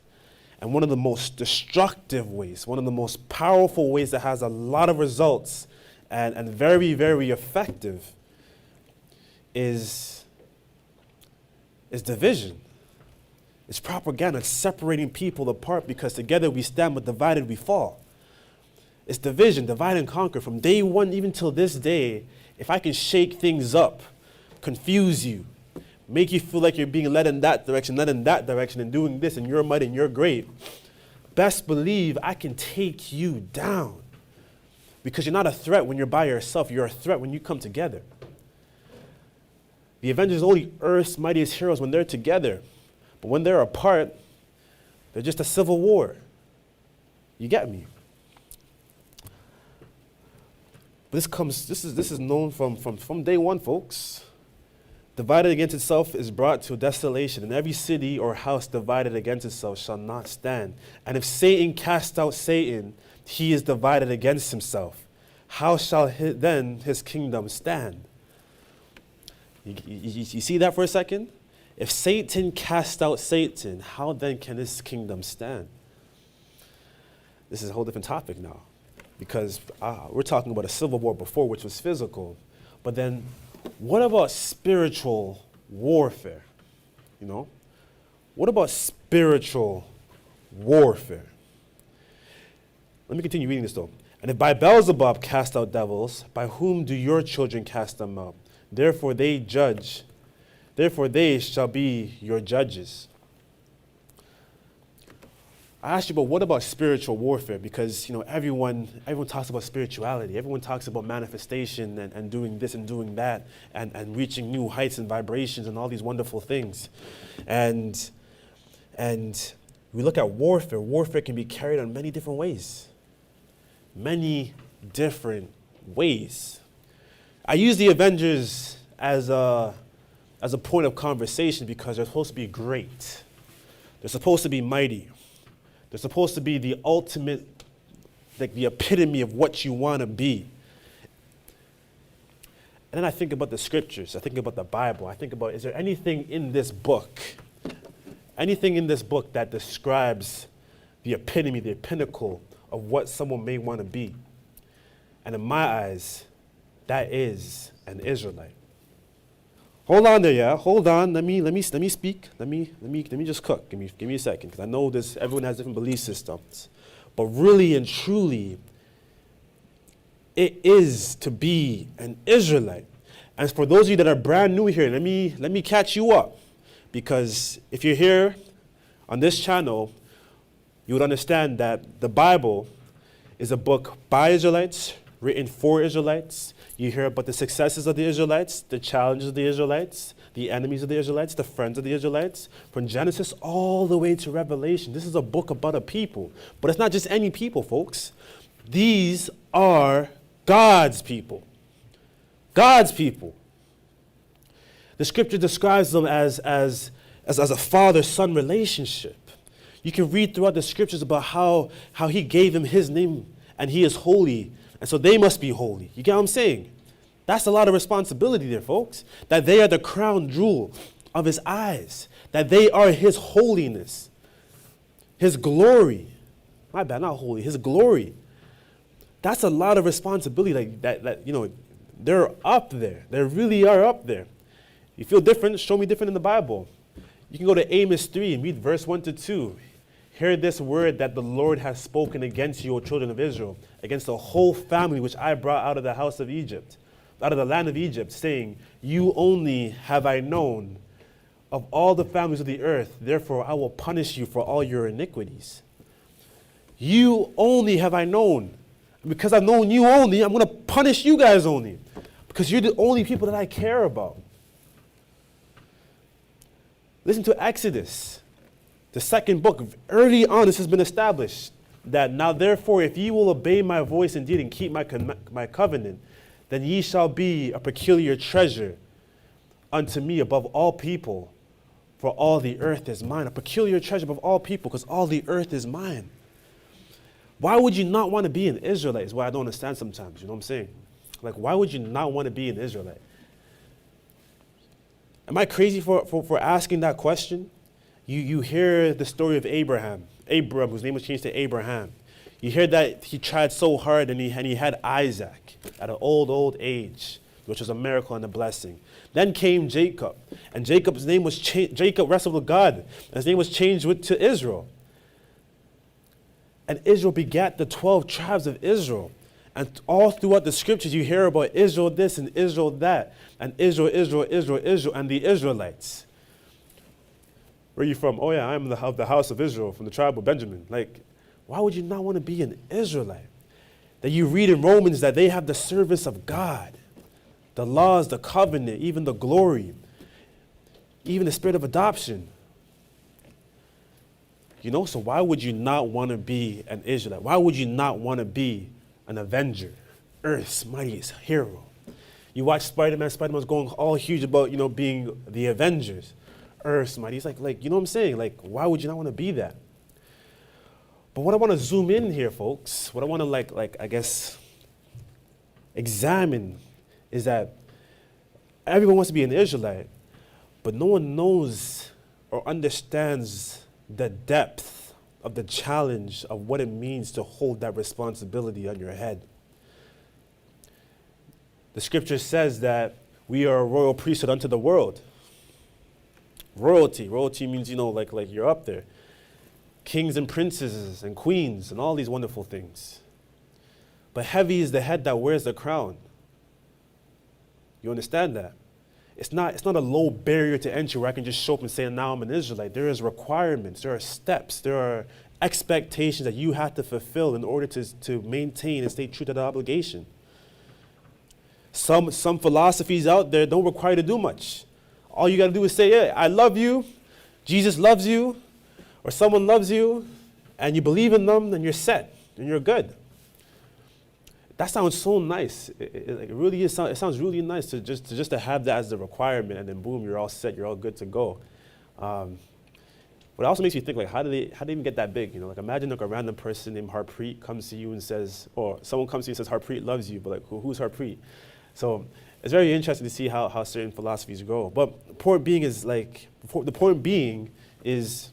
And one of the most destructive ways, one of the most powerful ways that has a lot of results and very, very effective is division. It's propaganda. It's separating people apart because together we stand, but divided we fall. It's division, divide and conquer. From day one even till this day, if I can shake things up, confuse you, make you feel like you're being led in that direction, led in that direction, and doing this, and you're mighty and you're great, best believe I can take you down. Because you're not a threat when you're by yourself. You're a threat when you come together. The Avengers are only Earth's mightiest heroes when they're together. But when they're apart, they're just a civil war. You get me? This is known from day one, folks. Divided against itself is brought to desolation, and every city or house divided against itself shall not stand. And if Satan cast out Satan, he is divided against himself. How shall then his kingdom stand? You see that for a second? If Satan cast out Satan, how then can his kingdom stand? This is a whole different topic now. Because we're talking about a civil war before, which was physical. But then, what about spiritual warfare? You know? What about spiritual warfare? Let me continue reading this though. And if by Beelzebub cast out devils, by whom do your children cast them out? Therefore they shall be your judges. I asked you, but what about spiritual warfare? Because, you know, everyone talks about spirituality. Everyone talks about manifestation and doing this and doing that and reaching new heights and vibrations and all these wonderful things. And we look at warfare. Warfare can be carried on many different ways. Many different ways. I use the Avengers as a point of conversation because they're supposed to be great. They're supposed to be mighty. They're supposed to be the ultimate, like the epitome of what you want to be. And then I think about the scriptures. I think about the Bible. I think about, is there anything in this book that describes the epitome, the pinnacle of what someone may want to be? And in my eyes, that is an Israelite. Hold on there, yeah. Hold on. Let me speak. Let me just cook. Give me a second, because I know everyone has different belief systems. But really and truly, it is to be an Israelite. And for those of you that are brand new here, let me catch you up. Because if you're here on this channel, you would understand that the Bible is a book by Israelites, written for Israelites. You hear about the successes of the Israelites, the challenges of the Israelites, the enemies of the Israelites, the friends of the Israelites, from Genesis all the way to Revelation. This is a book about a people. But it's not just any people, folks. These are God's people. God's people. The scripture describes them as a father-son relationship. You can read throughout the scriptures about how he gave him his name and he is holy. And so they must be holy. You get what I'm saying? That's a lot of responsibility there, folks. That they are the crown jewel of his eyes. That they are his holiness. His glory. My bad, not holy. His glory. That's a lot of responsibility that They're up there. They really are up there. You feel different? Show me different in the Bible. You can go to Amos 3 and read verse 1 to 2. Hear this word that the Lord has spoken against you, O children of Israel, against the whole family which I brought out of the house of Egypt, out of the land of Egypt, saying, you only have I known of all the families of the earth, therefore I will punish you for all your iniquities. You only have I known. And because I've known you only, I'm going to punish you guys only. Because you're the only people that I care about. Listen to Exodus, the second book. Early on, this has been established that now therefore, if ye will obey my voice indeed and keep my covenant, then ye shall be a peculiar treasure unto me above all people, for all the earth is mine. A peculiar treasure above all people, because all the earth is mine. Why would you not want to be an Israelite is what I don't understand sometimes, you know what I'm saying? Like, why would you not want to be an Israelite? Am I crazy for asking that question? You hear the story of Abram, whose name was changed to Abraham. You hear that he tried so hard and he had Isaac at an old age, which was a miracle and a blessing. Then came Jacob, and Jacob's name was changed. Jacob wrestled with God, and his name was changed to Israel. And Israel begat the 12 tribes of Israel. And all throughout the scriptures, you hear about Israel this and Israel that, and Israel, and the Israelites. Where are you from? Oh yeah, I'm of the house of Israel, from the tribe of Benjamin. Like, why would you not want to be an Israelite? That you read in Romans that they have the service of God, the laws, the covenant, even the glory, even the spirit of adoption. You know, so why would you not want to be an Israelite? Why would you not want to be an Avenger, Earth's mightiest hero? You watch Spider-Man. Spider-Man's going all huge about, being the Avengers, Earth's mighty. He's like, you know what I'm saying? Like, why would you not want to be that? But what I want to zoom in here, folks, what I want to I guess, examine is that everyone wants to be an Israelite, but no one knows or understands the depth of the challenge of what it means to hold that responsibility on your head. The scripture says that we are a royal priesthood unto the world. Royalty means, like you're up there. Kings and princesses and queens and all these wonderful things. But heavy is the head that wears the crown. You understand that? It's not a low barrier to entry where I can just show up and say, now I'm an Israelite. There is requirements, there are steps, there are expectations that you have to fulfill in order to maintain and stay true to the obligation. Some philosophies out there don't require you to do much. All you got to do is say, yeah, I love you, Jesus loves you, or someone loves you, and you believe in them, then you're set, and you're good. That sounds so nice. It really is. It sounds really nice to just to have that as the requirement, and then boom, you're all set. You're all good to go. But it also makes you think, like, how do they even get that big? Like, imagine like a random person named Harpreet comes to you and says, or someone comes to you and says Harpreet loves you, but like, who's Harpreet? So it's very interesting to see how certain philosophies grow. But the point being is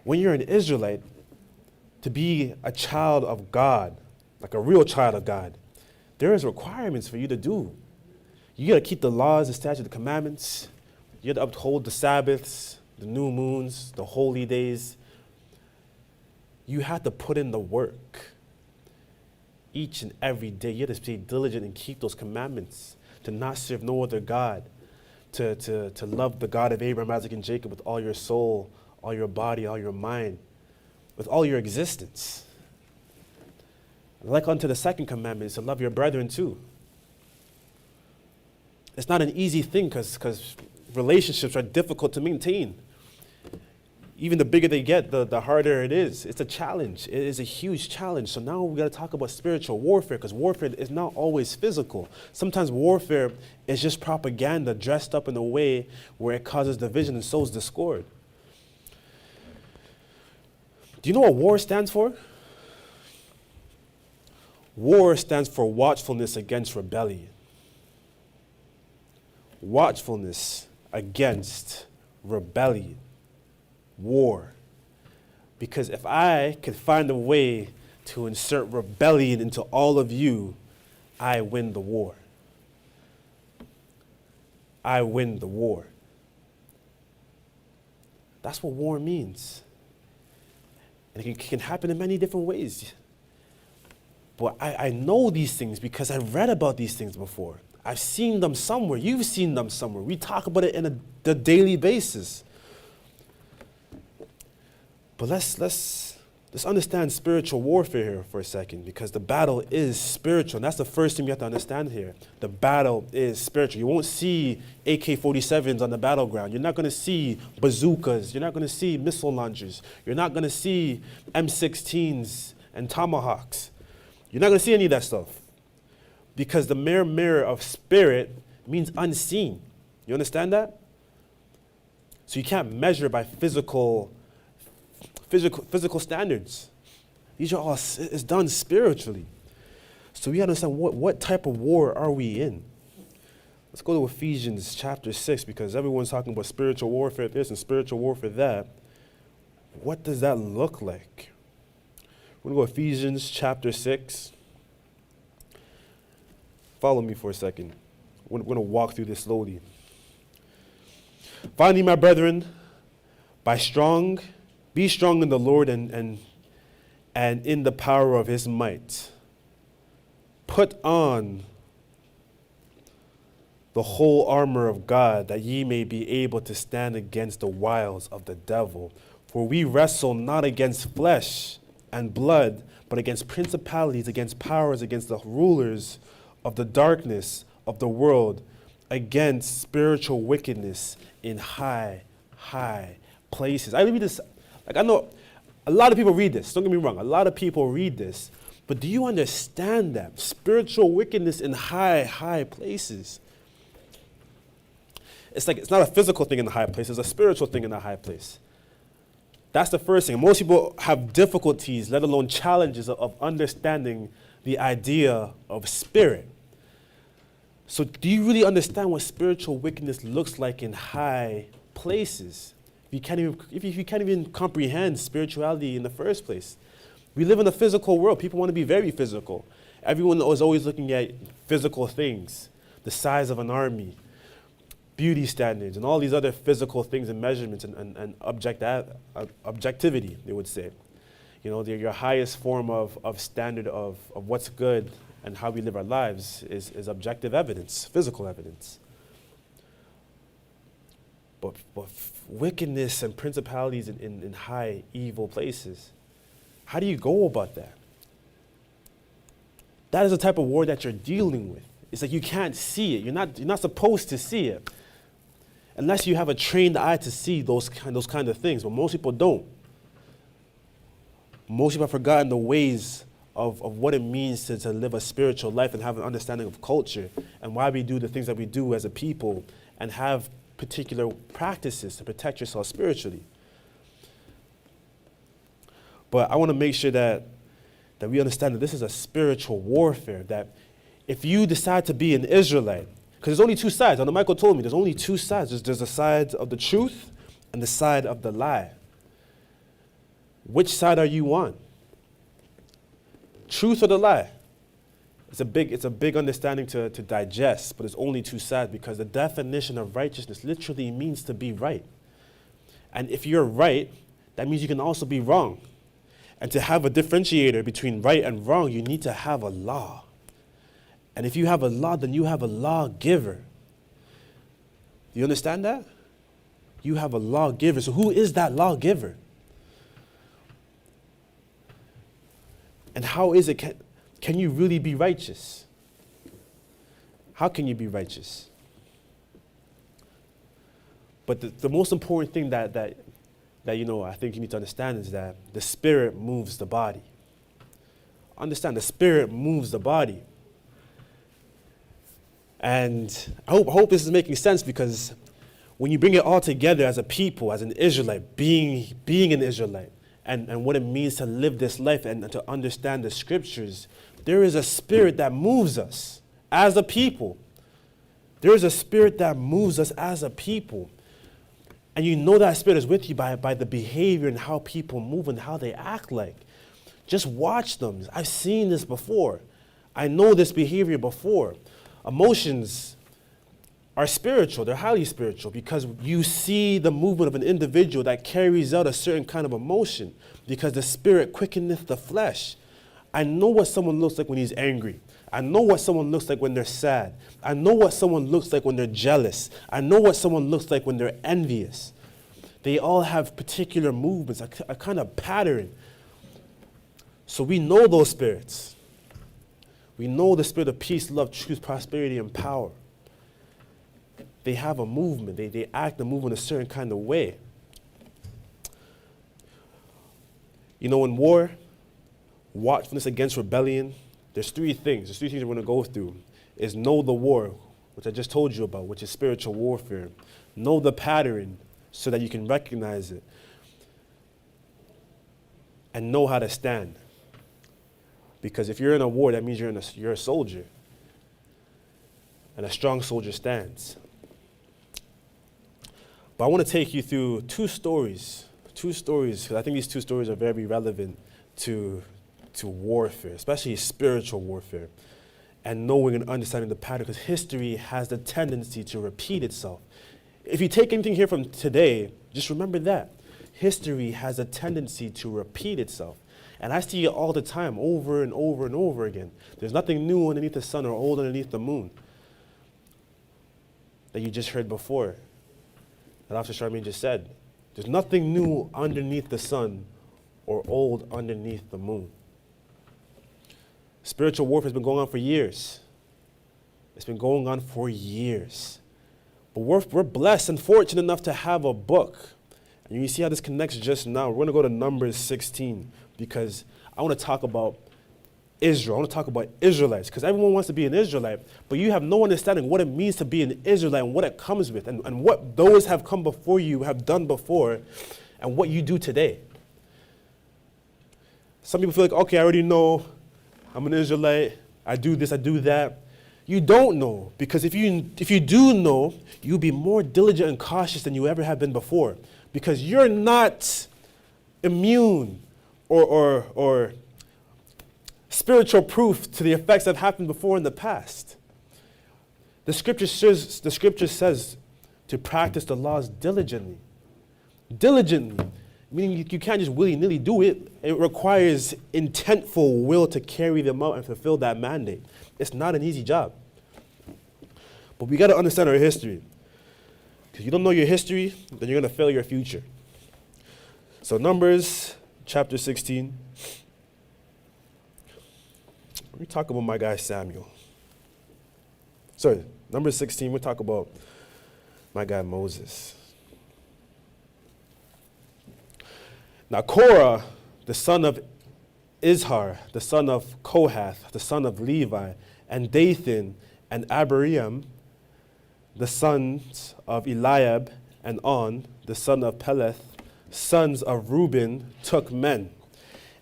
when you're an Israelite, to be a child of God, like a real child of God, there is requirements for you to do. You got to keep the laws, the statutes, the commandments. You got to uphold the Sabbaths, the new moons, the holy days. You have to put in the work each and every day. You have to stay diligent and keep those commandments, to not serve no other God, to love the God of Abraham, Isaac, and Jacob with all your soul, all your body, all your mind, with all your existence. Like unto the second commandment is to love your brethren too. It's not an easy thing because relationships are difficult to maintain. Even the bigger they get, the harder it is. It's a challenge. It is a huge challenge. So now we got to talk about spiritual warfare, because warfare is not always physical. Sometimes warfare is just propaganda dressed up in a way where it causes division and sows discord. Do you know what war stands for? War stands for watchfulness against rebellion. Watchfulness against rebellion. War. Because if I could find a way to insert rebellion into all of you, I win the war. I win the war. That's what war means. And it can happen in many different ways. But I know these things because I've read about these things before. I've seen them somewhere. You've seen them somewhere. We talk about it on a daily basis. But let's understand spiritual warfare here for a second, because the battle is spiritual. And that's the first thing you have to understand here. The battle is spiritual. You won't see AK-47s on the battleground. You're not going to see bazookas. You're not going to see missile launchers. You're not going to see M16s and tomahawks. You're not going to see any of that stuff, because the mere mirror of spirit means unseen. You understand that? So you can't measure by physical standards. These are all, it's done spiritually. So we understand what type of war are we in. Let's go to Ephesians chapter 6, because everyone's talking about spiritual warfare this and spiritual warfare that. What does that look like? We're going to go Ephesians chapter 6. Follow me for a second. We're going to walk through this slowly. Finally, my brethren, be strong in the Lord and in the power of his might. Put on the whole armor of God, that ye may be able to stand against the wiles of the devil. For we wrestle not against flesh and blood, but against principalities, against powers, against the rulers of the darkness of the world, against spiritual wickedness in high places. I read this, I know a lot of people read this, don't get me wrong, a lot of people read this, but do you understand that? Spiritual wickedness in high places. It's like, it's not a physical thing in the high place, it's a spiritual thing in the high place. That's the first thing. Most people have difficulties, let alone challenges, of understanding the idea of spirit. So do you really understand what spiritual wickedness looks like in high places? If you can't even comprehend spirituality in the first place. We live in a physical world. People want to be very physical. Everyone is always looking at physical things, the size of an army, beauty standards, and all these other physical things and measurements and objectivity, they would say. You know, your highest form of standard of what's good and how we live our lives is objective evidence, physical evidence. But wickedness and principalities in high evil places, how do you go about that? That is the type of war that you're dealing with. It's like you can't see it. You're not supposed to see it, unless you have a trained eye to see those kind of things. But most people don't. Most people have forgotten the ways of what it means to live a spiritual life and have an understanding of culture and why we do the things that we do as a people and have particular practices to protect yourself spiritually. But I want to make sure that we understand that this is a spiritual warfare, that if you decide to be an Israelite, because there's only two sides. And Michael told me there's only two sides. There's the side of the truth and the side of the lie. Which side are you on? Truth or the lie? It's a big understanding to digest, but there's only two sides, because the definition of righteousness literally means to be right. And if you're right, that means you can also be wrong. And to have a differentiator between right and wrong, you need to have a law. And if you have a law, then you have a lawgiver. Do you understand that? You have a lawgiver. So who is that lawgiver? And how is it, can you really be righteous? How can you be righteous? But the most important thing that I think you need to understand is that the spirit moves the body. Understand, the spirit moves the body. And I hope this is making sense, because when you bring it all together as a people, as an Israelite, being an Israelite, and what it means to live this life and to understand the scriptures, there is a spirit that moves us as a people. There is a spirit that moves us as a people. And you know that spirit is with you by the behavior and how people move and how they act like. Just watch them. I've seen this before. I know this behavior before. Emotions are spiritual. They're highly spiritual because you see the movement of an individual that carries out a certain kind of emotion because the spirit quickeneth the flesh. I know what someone looks like when he's angry. I know what someone looks like when they're sad. I know what someone looks like when they're jealous. I know what someone looks like when they're envious. They all have particular movements, a kind of pattern. So we know those spirits. We know the spirit of peace, love, truth, prosperity, and power. They have a movement. They act and move in a certain kind of way. You know, in war, watchfulness against rebellion, there's three things. There's three things we're going to go through. Is know the war, which I just told you about, which is spiritual warfare. Know the pattern so that you can recognize it. And know how to stand. Because if you're in a war, that means you're a soldier. And a strong soldier stands. But I want to take you through two stories, because I think these two stories are very relevant to warfare, especially spiritual warfare, and knowing and understanding the pattern, because history has the tendency to repeat itself. If you take anything here from today, just remember that. History has a tendency to repeat itself. And I see it all the time, over and over and over again. There's nothing new underneath the sun or old underneath the moon that you just heard before. That Officer Charmaine just said. There's nothing new underneath the sun or old underneath the moon. Spiritual warfare has been going on for years. It's been going on for years. But we're blessed and fortunate enough to have a book. And you see how this connects just now. We're going to go to Numbers 16 because I want to talk about Israel. I want to talk about Israelites because everyone wants to be an Israelite, but you have no understanding what it means to be an Israelite and what it comes with and what those have come before you have done before and what you do today. Some people feel like, okay, I already know I'm an Israelite. I do this, I do that. You don't know because if you do know, you'll be more diligent and cautious than you ever have been before because you're not immune or spiritual proof to the effects that happened before in the past. The scripture says to practice the laws diligently. Diligently, meaning you can't just willy-nilly do it. It requires intentful will to carry them out and fulfill that mandate. It's not an easy job. But we got to understand our history. Because you don't know your history, then you're going to fail your future. So Numbers chapter 16. We talk about my guy Samuel. Sorry, number 16, we talk about my guy Moses. Now Korah, the son of Izhar, the son of Kohath, the son of Levi, and Dathan and Abiram, the sons of Eliab, and On, the son of Peleth, sons of Reuben, took men.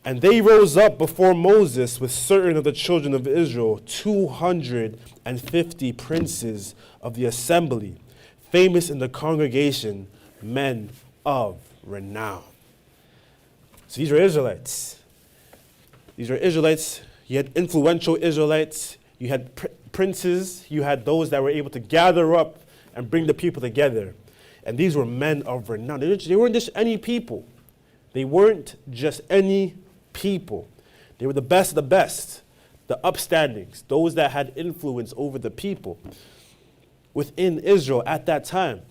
And they rose up before Moses with certain of the children of Israel, 250 princes of the assembly, famous in the congregation, men of renown. So these are Israelites. These are Israelites. You had influential Israelites. You had princes. You had those that were able to gather up and bring the people together. And these were men of renown. They weren't just any people. They weren't just any people. They were the best of the best, the upstandings, those that had influence over the people within Israel at that time.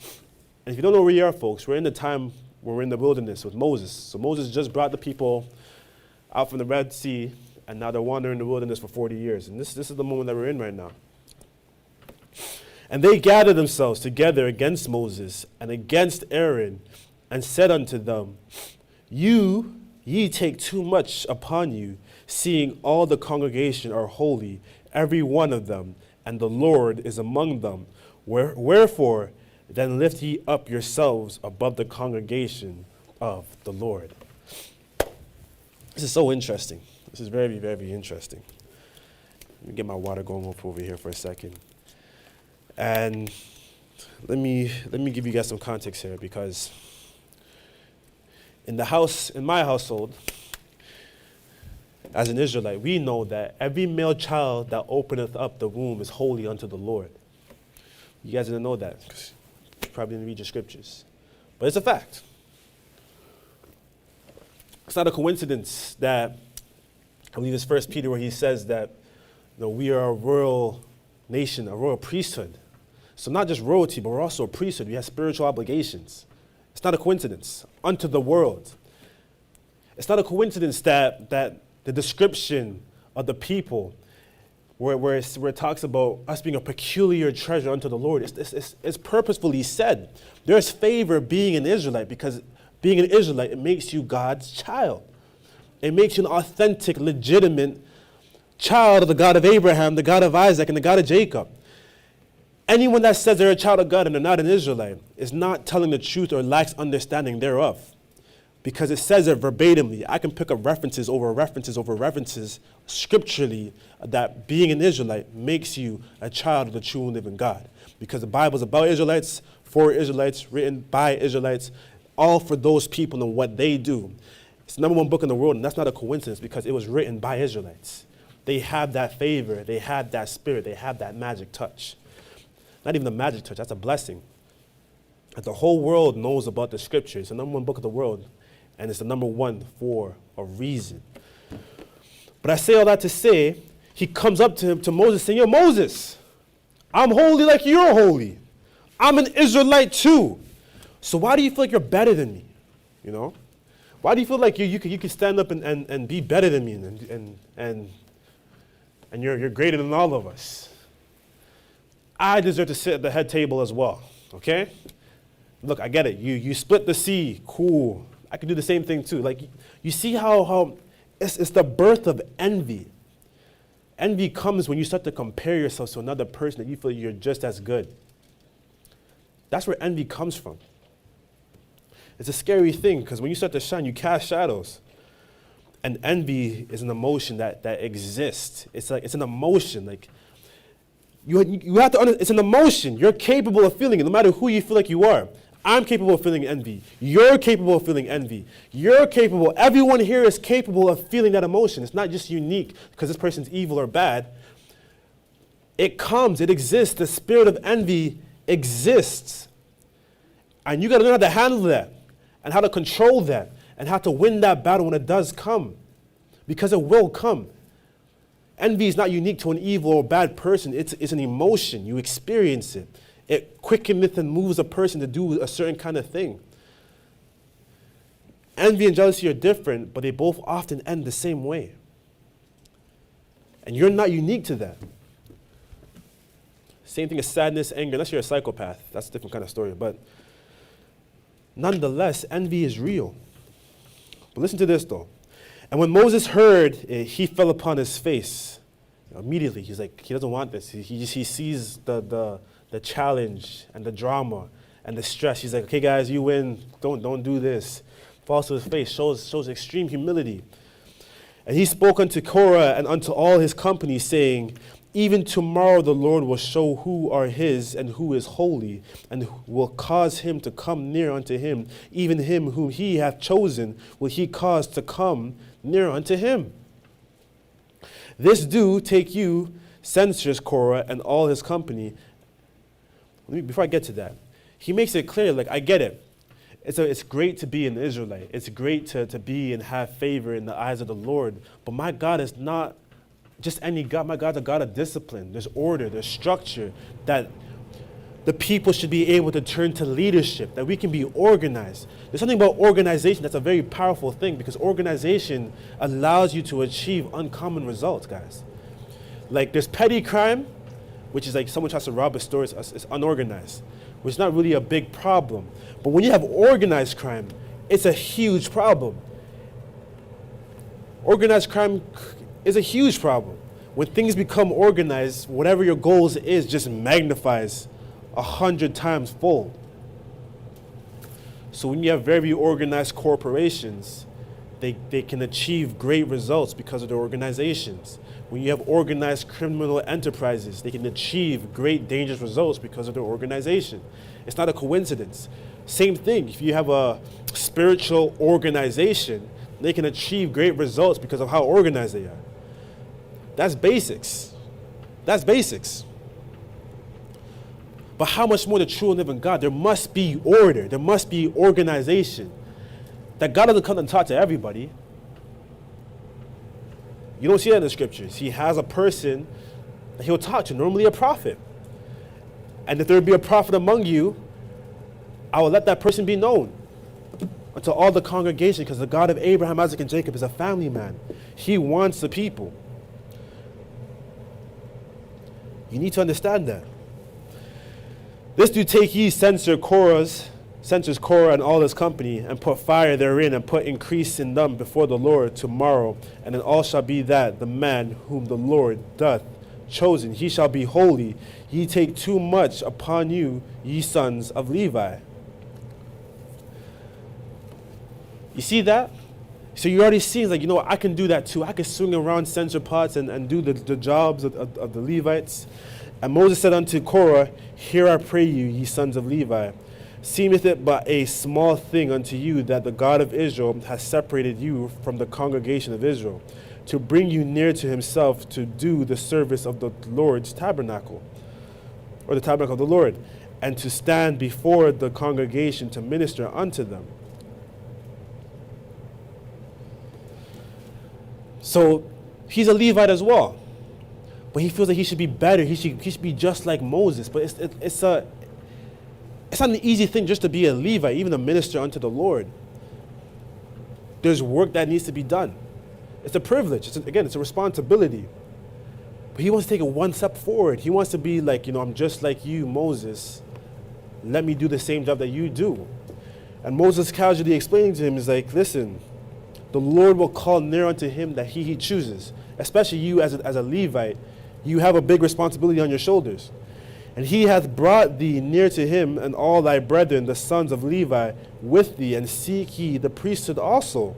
And if you don't know where you are, folks, we're in the time where we're in the wilderness with Moses. So Moses just brought the people out from the Red Sea, and now they're wandering in the wilderness for 40 years. And this is the moment that we're in right now. And they gathered themselves together against Moses and against Aaron and said unto them, Ye take too much upon you, seeing all the congregation are holy, every one of them, and the Lord is among them. Wherefore, then lift ye up yourselves above the congregation of the Lord. This is so interesting. This is very, very interesting. Let me get my water going up over here for a second. And let me give you guys some context here, because in my household, as an Israelite, we know that every male child that openeth up the womb is holy unto the Lord. You guys didn't know that, because you probably didn't read your scriptures. But it's a fact. It's not a coincidence that, I believe it's 1 Peter where he says that we are a royal nation, a royal priesthood. So not just royalty, but we're also a priesthood. We have spiritual obligations. It's not a coincidence. Unto the world. It's not a coincidence that the description of the people where it talks about us being a peculiar treasure unto the Lord, it's purposefully said. There's favor being an Israelite, because being an Israelite, it makes you God's child. It makes you an authentic, legitimate child of the God of Abraham, the God of Isaac, and the God of Jacob. Anyone that says they're a child of God and they're not an Israelite is not telling the truth or lacks understanding thereof. Because it says it verbatimly. I can pick up references over references scripturally that being an Israelite makes you a child of the true and living God. Because the Bible is about Israelites, for Israelites, written by Israelites, all for those people and what they do. It's the number one book in the world, and that's not a coincidence because it was written by Israelites. They have that favor, they have that spirit, they have that magic touch. Not even a magic touch, that's a blessing. That the whole world knows about the scripture. It's the number one book of the world. And it's the number one for a reason. But I say all that to say, he comes up to Moses saying, yo, Moses, I'm holy like you're holy. I'm an Israelite too. So why do you feel like you're better than me? You know? Why do you feel like you can stand up and be better than me and you're greater than all of us? I deserve to sit at the head table as well, okay? Look, I get it. You split the sea, cool. I can do the same thing too. Like, you see how it's the birth of envy. Envy comes when you start to compare yourself to another person that you feel you're just as good. That's where envy comes from. It's a scary thing because when you start to shine, you cast shadows. And envy is an emotion that exists. It's an emotion. Like, you have to understand, it's an emotion. You're capable of feeling it no matter who you feel like you are. I'm capable of feeling envy. You're capable of feeling envy. You're capable. Everyone here is capable of feeling that emotion. It's not just unique because this person's evil or bad. It comes. It exists. The spirit of envy exists. And you got to learn how to handle that and how to control that and how to win that battle when it does come, because it will come. Envy is not unique to an evil or bad person. It's an emotion. You experience it. It quickeneth and moves a person to do a certain kind of thing. Envy and jealousy are different, but they both often end the same way. And you're not unique to that. Same thing as sadness, anger, unless you're a psychopath. That's a different kind of story. But nonetheless, envy is real. But listen to this, though. And when Moses heard it, he fell upon his face. Immediately, he's like, he doesn't want this. He sees the challenge and the drama and the stress. He's like, okay, guys, you win. Don't do this. Falls to his face, shows extreme humility. And he spoke unto Korah and unto all his company, saying, even tomorrow the Lord will show who are his and who is holy, and will cause him to come near unto him. Even him whom he hath chosen will he cause to come near unto him. This do take you censures Korah and all his company. Before I get to that, he makes it clear, like, I get it. It's great to be an Israelite. It's great to be and have favor in the eyes of the Lord. But my God is not just any God. My God's a God of discipline. There's order, there's structure, that the people should be able to turn to leadership, that we can be organized. There's something about organization that's a very powerful thing, because organization allows you to achieve uncommon results, guys. Like, there's petty crime, which is like someone tries to rob a store, it's unorganized, which is not really a big problem. But when you have organized crime, it's a huge problem. Organized crime is a huge problem. When things become organized, whatever your goals is just magnifies 100 times fold. So when you have very organized corporations, they can achieve great results because of their organizations. When you have organized criminal enterprises, they can achieve great dangerous results because of their organization. It's not a coincidence. Same thing, if you have a spiritual organization They can achieve great results because of how organized they are. That's basics. That's basics. But how much more the true and living God? There must be order. There must be organization. That God doesn't come and talk to everybody. You don't see that in the scriptures. He has a person that he'll talk to, normally a prophet. And if there be a prophet among you, I will let that person be known unto all the congregation, because the God of Abraham, Isaac, and Jacob is a family man. He wants the people. You need to understand that. This do take ye censors Korah and all his company, and put fire therein, and put increase in them before the Lord tomorrow. And then all shall be that the man whom the Lord doth chosen, he shall be holy. Ye take too much upon you, ye sons of Levi. You see that? So you already see, like, I can do that too. I can swing around censer pots and do the jobs of the Levites. And Moses said unto Korah, hear I pray you, ye sons of Levi. Seemeth it but a small thing unto you that the God of Israel has separated you from the congregation of Israel, to bring you near to himself, to do the service of the Lord's tabernacle, or the tabernacle of the Lord, and to stand before the congregation to minister unto them. So he's a Levite as well, but he feels that he should be better. He should be just like Moses. But it's not an easy thing just to be a Levite, even a minister unto the Lord. There's work that needs to be done. It's a privilege. It's a responsibility. But he wants to take it one step forward. He wants to be like, I'm just like you, Moses. Let me do the same job that you do. And Moses casually explaining to him is like, listen, the Lord will call near unto him that he chooses. Especially you as a Levite, you have a big responsibility on your shoulders. And he hath brought thee near to him, and all thy brethren, the sons of Levi, with thee, and seek ye the priesthood also,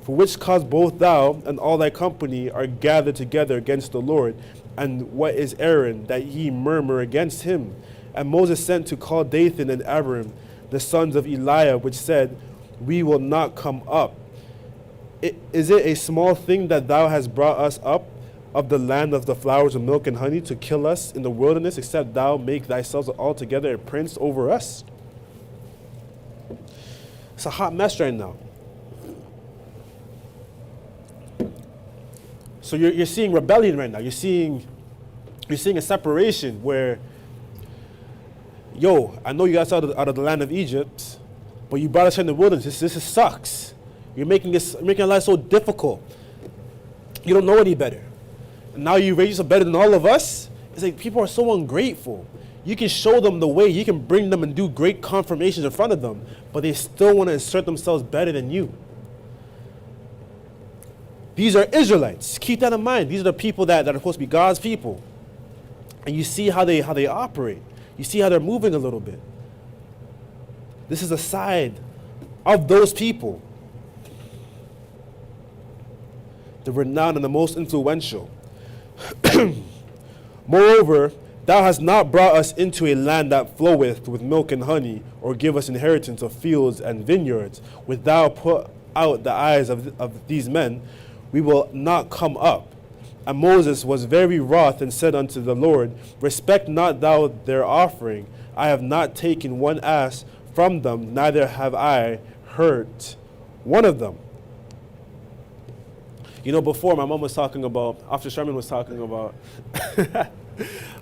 for which cause both thou and all thy company are gathered together against the Lord. And what is Aaron, that ye murmur against him? And Moses sent to call Dathan and Abiram, the sons of Eliah, which said, we will not come up. Is it a small thing that thou hast brought us up of the land of the flowers of milk and honey, to kill us in the wilderness, except thou make thyself altogether a prince over us? It's a hot mess right now. So you're seeing rebellion right now. You're seeing a separation where, I know you guys out of the land of Egypt, but you brought us in the wilderness. This sucks. You're making our life so difficult. You don't know any better. And now you raise yourself better than all of us. It's like people are so ungrateful. You can show them the way. You can bring them and do great confirmations in front of them, but they still want to assert themselves better than you. These are Israelites. Keep that in mind. These are the people that are supposed to be God's people. And you see how they operate. You see how they're moving a little bit. This is a side of those people. The renowned and the most influential. Moreover, thou hast not brought us into a land that floweth with milk and honey, or give us inheritance of fields and vineyards. When thou put out the eyes of these men, we will not come up. And Moses was very wroth, and said unto the Lord, respect not thou their offering. I have not taken one ass from them, neither have I hurt one of them. Before my mom was talking about, after Sherman was talking about,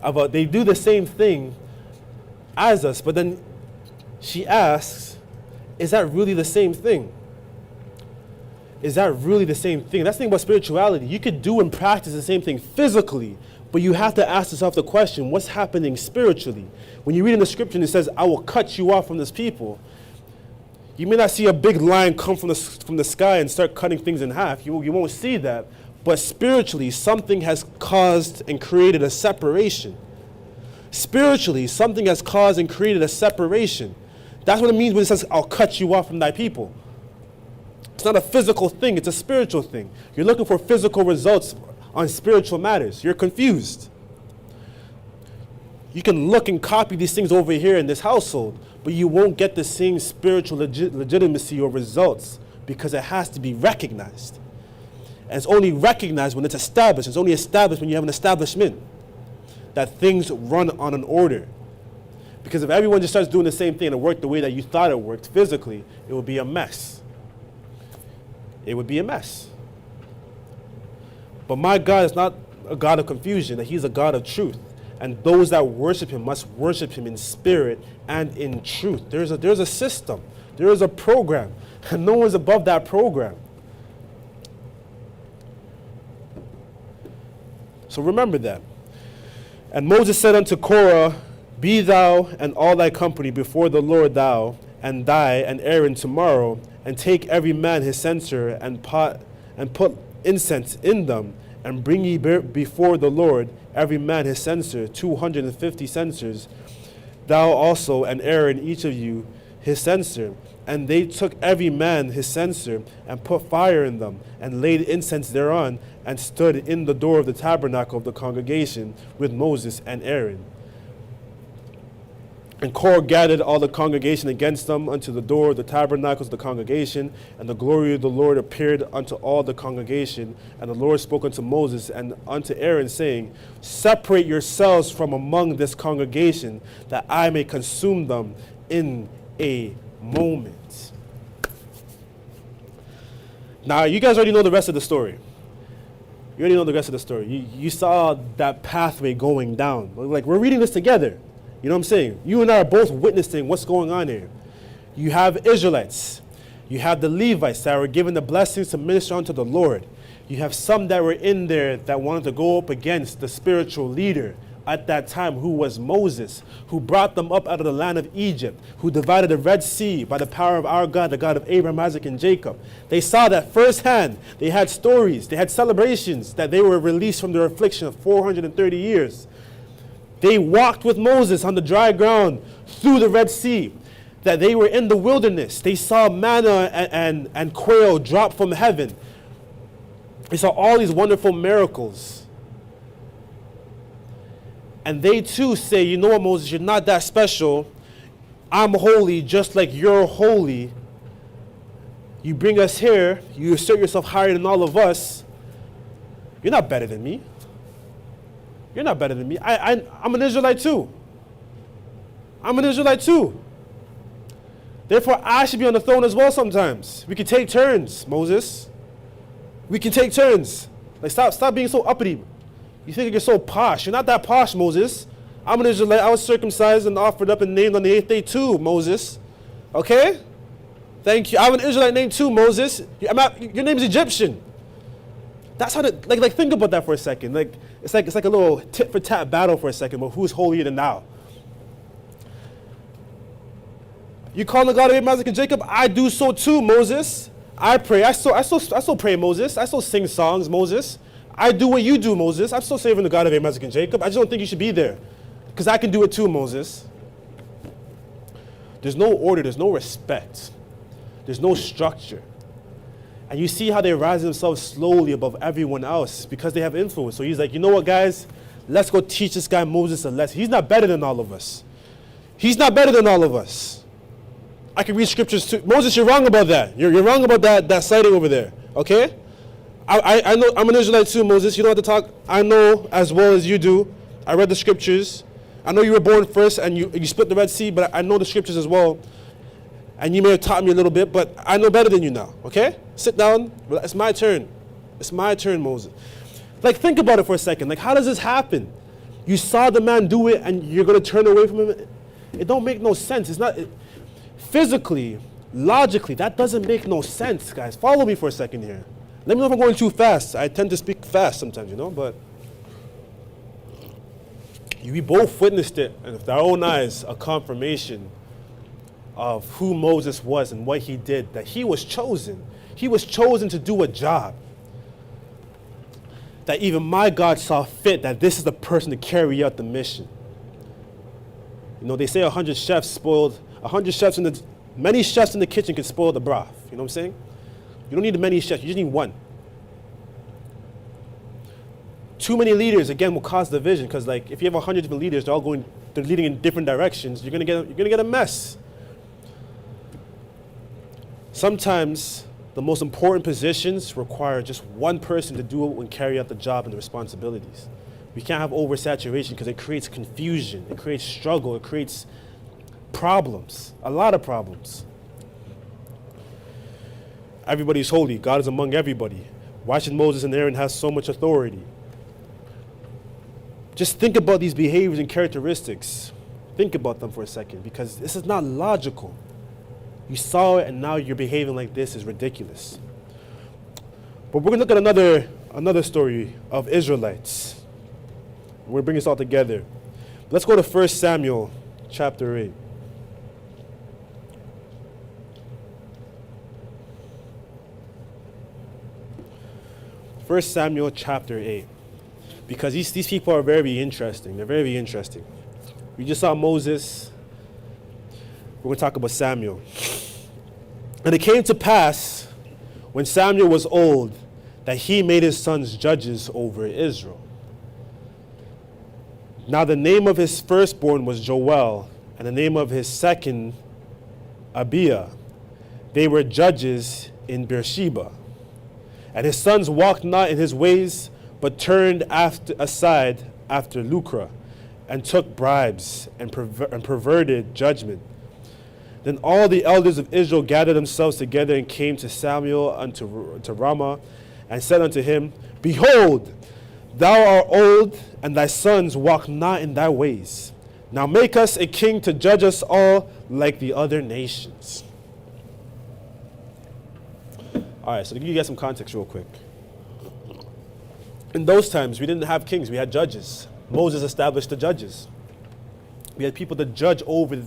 about they do the same thing as us, but then she asks, is that really the same thing? Is that really the same thing? That's the thing about spirituality. You could do and practice the same thing physically, but you have to ask yourself the question, what's happening spiritually? When you read in the scripture and it says, I will cut you off from this people, you may not see a big lion come from the sky and start cutting things in half. You won't see that. But spiritually, something has caused and created a separation. Spiritually, something has caused and created a separation. That's what it means when it says, I'll cut you off from thy people. It's not a physical thing, it's a spiritual thing. You're looking for physical results on spiritual matters. You're confused. You can look and copy these things over here in this household, but you won't get the same spiritual legitimacy or results because it has to be recognized. And it's only recognized when it's established. It's only established when you have an establishment, that things run on an order. Because if everyone just starts doing the same thing and it worked the way that you thought it worked physically, it would be a mess. It would be a mess. But my God is not a God of confusion, that he's a God of truth. And those that worship him must worship him in spirit and in truth. There's a system. There is a program. And no one's above that program. So remember that. And Moses said unto Korah, be thou and all thy company before the Lord, thou and Aaron tomorrow, and take every man his censer and pot, and put incense in them, and bring ye before the Lord every man his censer, 250 censers, thou also and Aaron each of you his censer. And they took every man his censer, and put fire in them, and laid incense thereon, and stood in the door of the tabernacle of the congregation with Moses and Aaron. And Korah gathered all the congregation against them unto the door of the tabernacles of the congregation, and the glory of the Lord appeared unto all the congregation. And the Lord spoke unto Moses and unto Aaron, saying, separate yourselves from among this congregation, that I may consume them in a moment. Now, you guys already know the rest of the story. You already know the rest of the story. You saw that pathway going down. Like, we're reading this together. You know what I'm saying? You and I are both witnessing what's going on here. You have Israelites. You have the Levites that were given the blessings to minister unto the Lord. You have some that were in there that wanted to go up against the spiritual leader at that time, who was Moses, who brought them up out of the land of Egypt, who divided the Red Sea by the power of our God, the God of Abraham, Isaac, and Jacob. They saw that firsthand. They had stories. They had celebrations that they were released from their affliction of 430 years. They walked with Moses on the dry ground through the Red Sea, that they were in the wilderness. They saw manna and quail drop from heaven. They saw all these wonderful miracles. And they too say, you know what, Moses, you're not that special. I'm holy just like you're holy. You bring us here, you assert yourself higher than all of us. You're not better than me. You're not better than me. I'm an Israelite too. I'm an Israelite too. Therefore, I should be on the throne as well sometimes. We can take turns, Moses. We can take turns. Like, stop being so uppity. You think you're so posh. You're not that posh, Moses. I'm an Israelite. I was circumcised and offered up and named on the 8th day too, Moses. Okay? Thank you. I'm an Israelite named too, Moses. Your name's Egyptian. That's how like think about that for a second. Like it's like a little tit for tat battle for a second, but who's holier than thou? You call the God of Abraham, Isaac, and Jacob? I do so too, Moses. I pray. I still pray, Moses. I still sing songs, Moses. I do what you do, Moses. I'm still serving the God of Abraham, Isaac, and Jacob. I just don't think you should be there, because I can do it too, Moses. There's no order. There's no respect. There's no structure. And you see how they rise themselves slowly above everyone else because they have influence. So he's like, you know what, guys? Let's go teach this guy Moses a lesson. He's not better than all of us. He's not better than all of us. I can read scriptures too. Moses, you're wrong about that. You're wrong about that sighting over there. Okay? I know I'm an Israelite too, Moses. You don't have to talk. I know as well as you do. I read the scriptures. I know you were born first and you split the Red Sea, but I know the scriptures as well. And you may have taught me a little bit, but I know better than you now, okay? Sit down. It's my turn. It's my turn, Moses. Like, think about it for a second. Like, how does this happen? You saw the man do it and you're going to turn away from him? It don't make no sense. It's not... physically, logically, that doesn't make no sense, guys. Follow me for a second here. Let me know if I'm going too fast. I tend to speak fast sometimes, you know, but we both witnessed it, and with our own eyes, a confirmation of who Moses was and what he did, that he was chosen. He was chosen to do a job that even my God saw fit, that this is the person to carry out the mission. You know, they say 100 chefs many chefs in the kitchen can spoil the broth. You know what I'm saying? You don't need many chefs, you just need one. Too many leaders, again, will cause division, because like if you have 100 different leaders, they're leading in different directions, you're gonna get a mess. Sometimes The most important positions require just one person to do it and carry out the job and the responsibilities. We can't have oversaturation because it creates confusion, it creates struggle, it creates problems, a lot of problems. Everybody's holy. God is among everybody. Why should Moses and Aaron have so much authority? Just think about these behaviors and characteristics. Think about them for a second, because this is not logical. You saw it and now you're behaving like this is ridiculous. But we're going to look at another story of Israelites. We're going to bring this all together. Let's go to 1 Samuel chapter 8. First Samuel chapter 8. Because these people are very interesting. They're very interesting. We just saw Moses. We're going to talk about Samuel. And it came to pass, when Samuel was old, that he made his sons judges over Israel. Now the name of his firstborn was Joel, and the name of his second, Abiah. They were judges in Beersheba. And his sons walked not in his ways, but turned aside after lucre, and took bribes, and perverted judgment. Then all the elders of Israel gathered themselves together and came to Samuel unto Ramah, and said unto him, Behold, thou art old, and thy sons walk not in thy ways. Now make us a king to judge us all like the other nations. All right, so to give you guys some context real quick. In those times, we didn't have kings, we had judges. Moses established the judges. We had people to judge over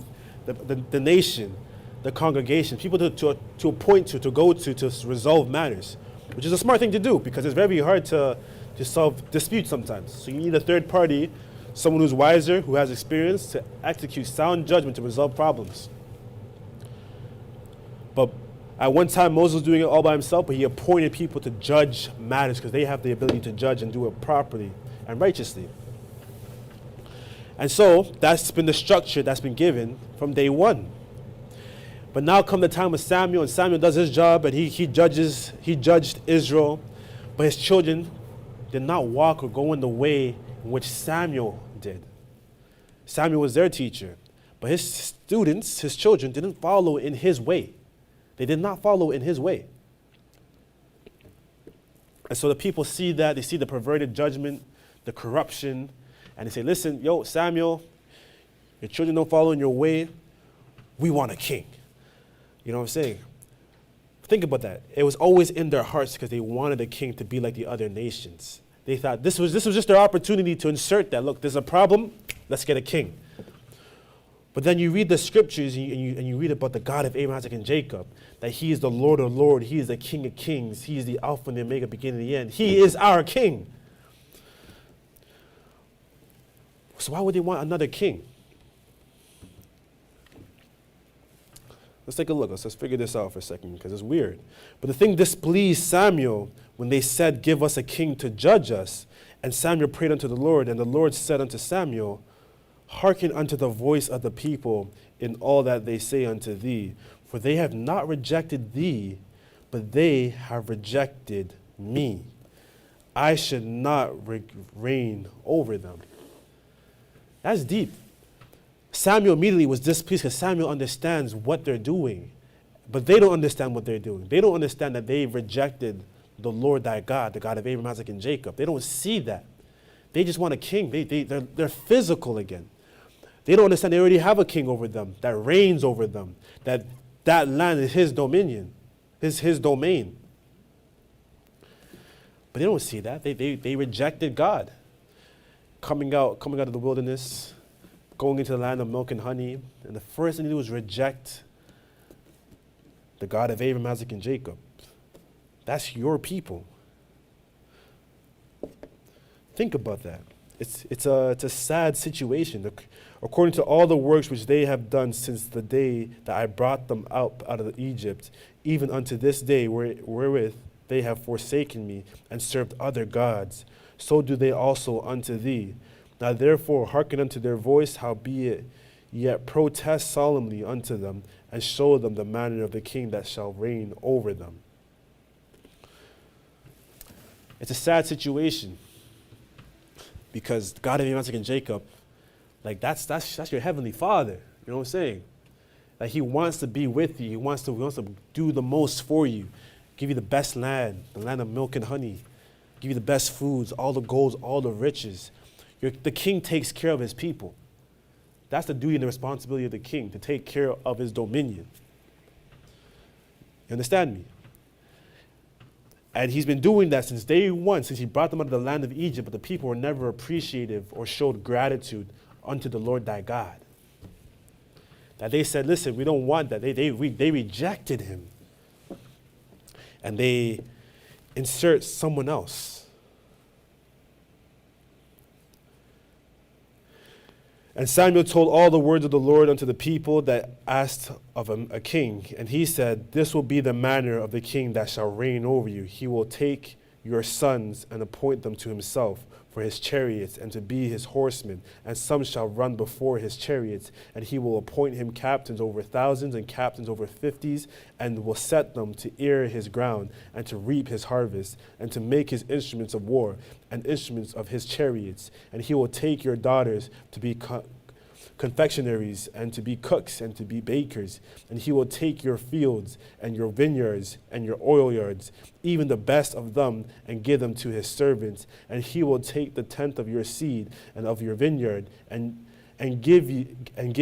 the nation, the congregation, people to appoint to go to resolve matters, which is a smart thing to do because it's very hard to solve disputes sometimes. So you need a third party, someone who's wiser, who has experience to execute sound judgment to resolve problems. But at one time, Moses was doing it all by himself, but he appointed people to judge matters because they have the ability to judge and do it properly and righteously. And so that's been the structure that's been given from day one. But now come the time of Samuel, and Samuel does his job, and he judged Israel, but his children did not walk or go in the way in which Samuel did. Samuel was their teacher, but his students, his children, didn't follow in his way. They did not follow in his way. And so the people see that, they see the perverted judgment, the corruption, and they say, listen, yo, Samuel, your children don't follow in your way. We want a king. You know what I'm saying? Think about that. It was always in their hearts because they wanted a king to be like the other nations. They thought this was just their opportunity to insert that. Look, there's a problem. Let's get a king. But then you read the scriptures and you read about the God of Abraham, Isaac, and Jacob, that he is the Lord of lords. He is the King of kings. He is the Alpha and the Omega, beginning and the end. He is our king. So why would they want another king? Let's take a look. Let's figure this out for a second because it's weird. But the thing displeased Samuel when they said, give us a king to judge us. And Samuel prayed unto the Lord, and the Lord said unto Samuel, hearken unto the voice of the people in all that they say unto thee. For they have not rejected thee, but they have rejected me. I should not reign over them. That's deep. Samuel immediately was displeased because Samuel understands what they're doing, but they don't understand what they're doing. They don't understand that they've rejected the Lord thy God, the God of Abraham, Isaac, and Jacob. They don't see that. They just want a king. They're physical again. They don't understand they already have a king over them that reigns over them, that land is his dominion, his domain. But they don't see that. They rejected God. Coming out of the wilderness, going into the land of milk and honey, and the first thing they do was reject the God of Abraham, Isaac, and Jacob. That's your people. Think about that. It's a sad situation. According to all the works which they have done since the day that I brought them out of Egypt, even unto this day wherewith they have forsaken me and served other gods, so do they also unto thee. Now therefore hearken unto their voice, howbeit yet protest solemnly unto them, and show them the manner of the king that shall reign over them. It's a sad situation because God of Abraham, Isaac, and Jacob, like that's your heavenly Father. You know what I'm saying? Like he wants to be with you. He wants to do the most for you, give you the best land, the land of milk and honey, give you the best foods, all the golds, all the riches. The king takes care of his people. That's the duty and the responsibility of the king, to take care of his dominion. You understand me? And he's been doing that since day one, since he brought them out of the land of Egypt, but the people were never appreciative or showed gratitude unto the Lord thy God. That they said, listen, we don't want that. They rejected him. And they insert someone else. And Samuel told all the words of the Lord unto the people that asked of him a king. And he said, this will be the manner of the king that shall reign over you. He will take your sons and appoint them to himself for his chariots and to be his horsemen. And some shall run before his chariots. And he will appoint him captains over thousands and captains over 50s, and will set them to ear his ground and to reap his harvest and to make his instruments of war and instruments of his chariots. And he will take your daughters to be confectionaries and to be cooks and to be bakers. And he will take your fields and your vineyards and your oil yards, even the best of them, and give them to his servants. And he will take the tenth of your seed and of your vineyard and give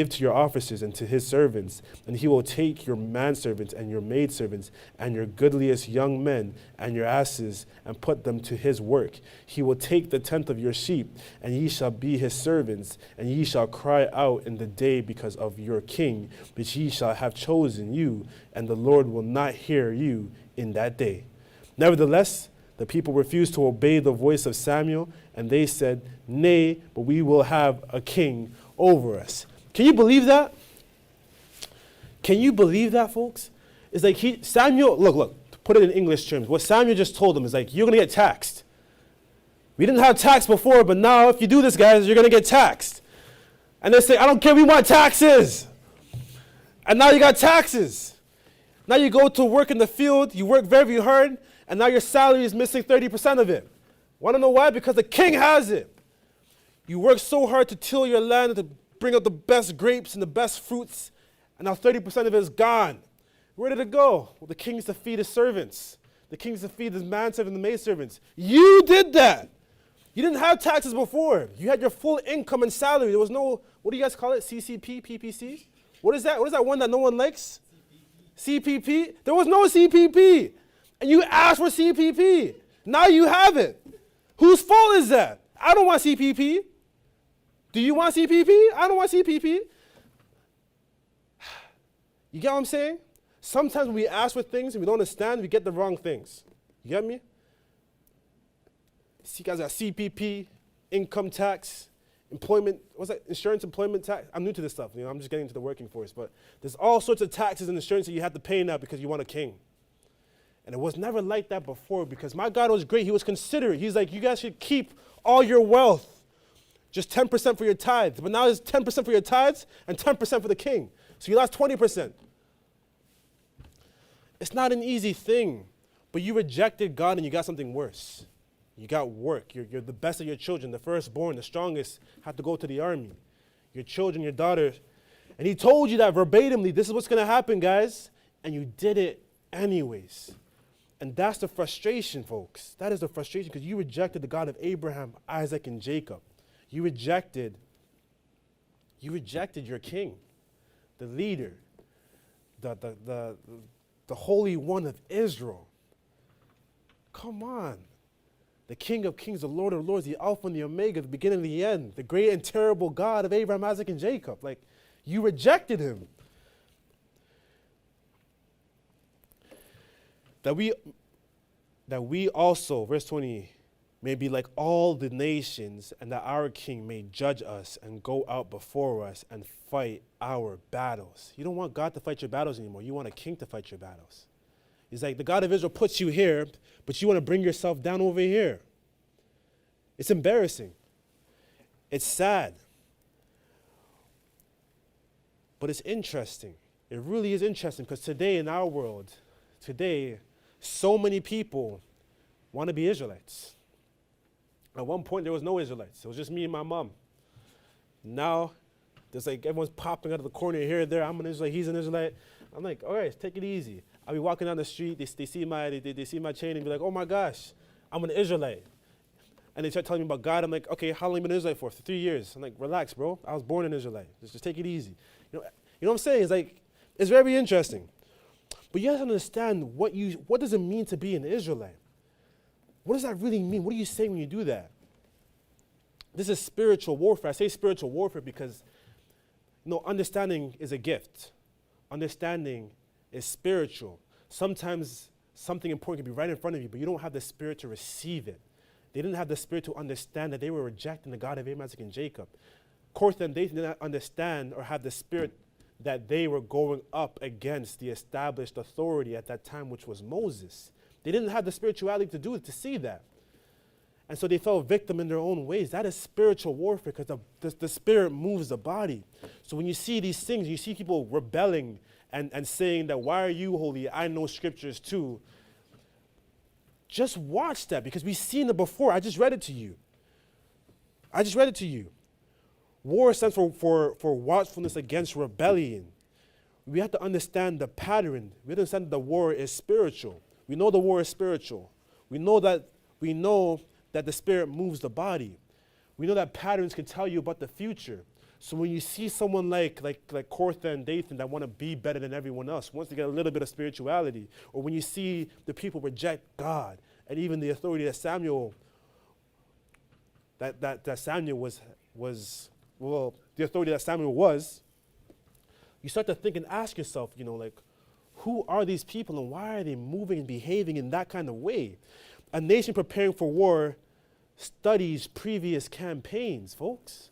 to your officers and to his servants. And he will take your manservants and your maidservants and your goodliest young men and your asses and put them to his work. He will take the tenth of your sheep, and ye shall be his servants, and ye shall cry out in the day because of your king, which ye shall have chosen you, and the Lord will not hear you in that day. Nevertheless, the people refused to obey the voice of Samuel, and they said, nay, but we will have a king over us. Can you believe that? Can you believe that, folks? It's like Samuel, look, to put it in English terms, what Samuel just told them is like, you're going to get taxed. We didn't have tax before, but now if you do this, guys, you're going to get taxed. And they say, I don't care, we want taxes. And now you got taxes. Now you go to work in the field, you work very hard, and now your salary is missing 30% of it. Want to know why? Because the king has it. You work so hard to till your land, to bring out the best grapes and the best fruits, and now 30% of it is gone. Where did it go? Well, the king is to feed his servants. The king is to feed his manservants and the maidservants. You did that. You didn't have taxes before. You had your full income and salary. There was no, what do you guys call it? CCP, PPC? What is that? What is that one that no one likes? CPP? There was no CPP. And you asked for CPP. Now you have it. Whose fault is that? I don't want CPP. Do you want CPP? I don't want CPP. You get what I'm saying? Sometimes when we ask for things and we don't understand, we get the wrong things. You get me? See, guys got CPP, income tax, employment, what's that? Insurance, employment tax. I'm new to this stuff. You know, I'm just getting into the working force. But there's all sorts of taxes and insurance that you have to pay now because you want a king. And it was never like that before because my God was great. He was considerate. He's like, you guys should keep all your wealth. Just 10% for your tithes. But now it's 10% for your tithes and 10% for the king. So you lost 20%. It's not an easy thing. But you rejected God and you got something worse. You got work. You're the best of your children. The firstborn, the strongest, have to go to the army. Your children, your daughters. And he told you that verbatimly. This is what's going to happen, guys. And you did it anyways. And that's the frustration, folks. That is the frustration because you rejected the God of Abraham, Isaac, and Jacob. You rejected your king, the leader, the Holy One of Israel. Come on. The King of Kings, the Lord of Lords, the Alpha and the Omega, the beginning and the end, the great and terrible God of Abraham, Isaac, and Jacob. Like, you rejected him. That we also, verse 20, may be like all the nations, and that our king may judge us and go out before us and fight our battles. You don't want God to fight your battles anymore. You want a king to fight your battles. It's like the God of Israel puts you here, but you want to bring yourself down over here. It's embarrassing. It's sad. But it's interesting. It really is interesting because today in our world, so many people want to be Israelites. At one point, there was no Israelites. It was just me and my mom. Now, there's like everyone's popping out of the corner here and there. I'm an Israelite, he's an Israelite. I'm like, all right, take it easy. I'll be walking down the street, they see my chain and be like, oh my gosh, I'm an Israelite. And they start telling me about God. I'm like, okay, how long have you been an Israelite for? For 3 years. I'm like, relax, bro. I was born an Israelite. Just take it easy. You know what I'm saying? It's like, it's very interesting. But you have to understand what does it mean to be an Israelite? What does that really mean? What are you saying when you do that? This is spiritual warfare. I say spiritual warfare because, understanding is a gift. Understanding is spiritual. Sometimes something important can be right in front of you, but you don't have the spirit to receive it. They didn't have the spirit to understand that they were rejecting the God of Abraham, Isaac, and Jacob. Korah and Dathan did not understand or have the spirit that they were going up against the established authority at that time, which was Moses. They didn't have the spirituality to do it, to see that. And so they fell victim in their own ways. That is spiritual warfare because the spirit moves the body. So when you see these things, you see people rebelling and saying that, why are you holy? I know scriptures too. Just watch that because we've seen it before. I just read it to you. War stands for watchfulness against rebellion. We have to understand the pattern. We have to understand that the war is spiritual. We know the war is spiritual. We know that the spirit moves the body. We know that patterns can tell you about the future. So when you see someone like Korah and Dathan that want to be better than everyone else, wants to get a little bit of spirituality, or when you see the people reject God and even the authority that Samuel the authority that Samuel was, you start to think and ask yourself, who are these people and why are they moving and behaving in that kind of way? A nation preparing for war studies previous campaigns, folks.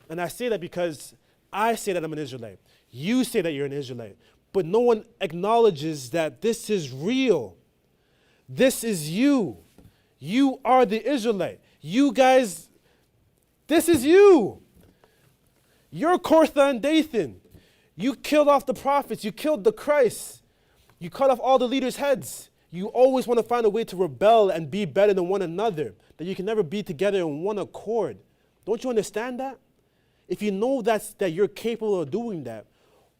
And I say that because I say that I'm an Israelite. You say that you're an Israelite. But no one acknowledges that this is real. This is you. You are the Israelite. You guys, this is you. You're Korah and Dathan. You killed off the prophets. You killed the Christ. You cut off all the leaders' heads. You always want to find a way to rebel and be better than one another, that you can never be together in one accord. Don't you understand that? If you know that you're capable of doing that,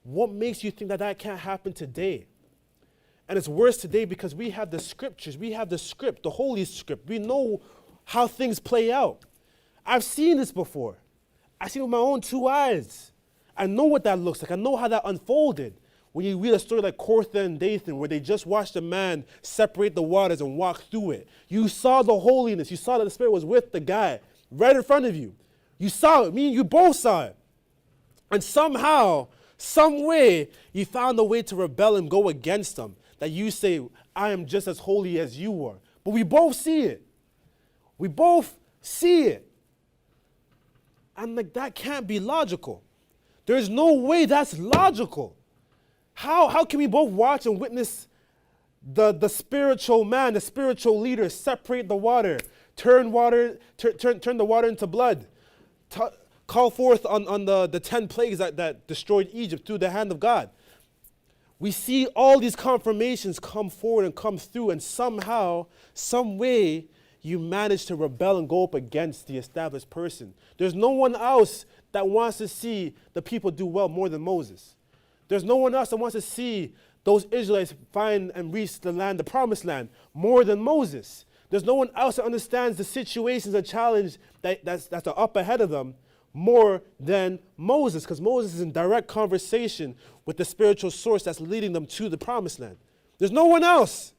what makes you think that can't happen today? And it's worse today because we have the scriptures. We have the script, the Holy Script. We know how things play out. I've seen this before. I've seen it with my own 2 eyes. I know what that looks like. I know how that unfolded. When you read a story like Korah and Dathan, where they just watched a man separate the waters and walk through it, you saw the holiness. You saw that the Spirit was with the guy right in front of you. You saw it. Me and you both saw it. And somehow, some way, you found a way to rebel and go against them. That you say, I am just as holy as you are. But we both see it. We both see it. And that can't be logical. There's no way that's logical. How can we both watch and witness the spiritual man, the spiritual leader separate the water, turn the water into blood, call forth on the 10 plagues that destroyed Egypt through the hand of God? We see all these confirmations come forward and come through, and somehow, some way, you manage to rebel and go up against the established person. There's no one else that wants to see the people do well more than Moses. There's no one else that wants to see those Israelites find and reach the promised land, more than Moses. There's no one else that understands the situations and challenge that's up ahead of them more than Moses, because Moses is in direct conversation with the spiritual source that's leading them to the promised land. There's no one else.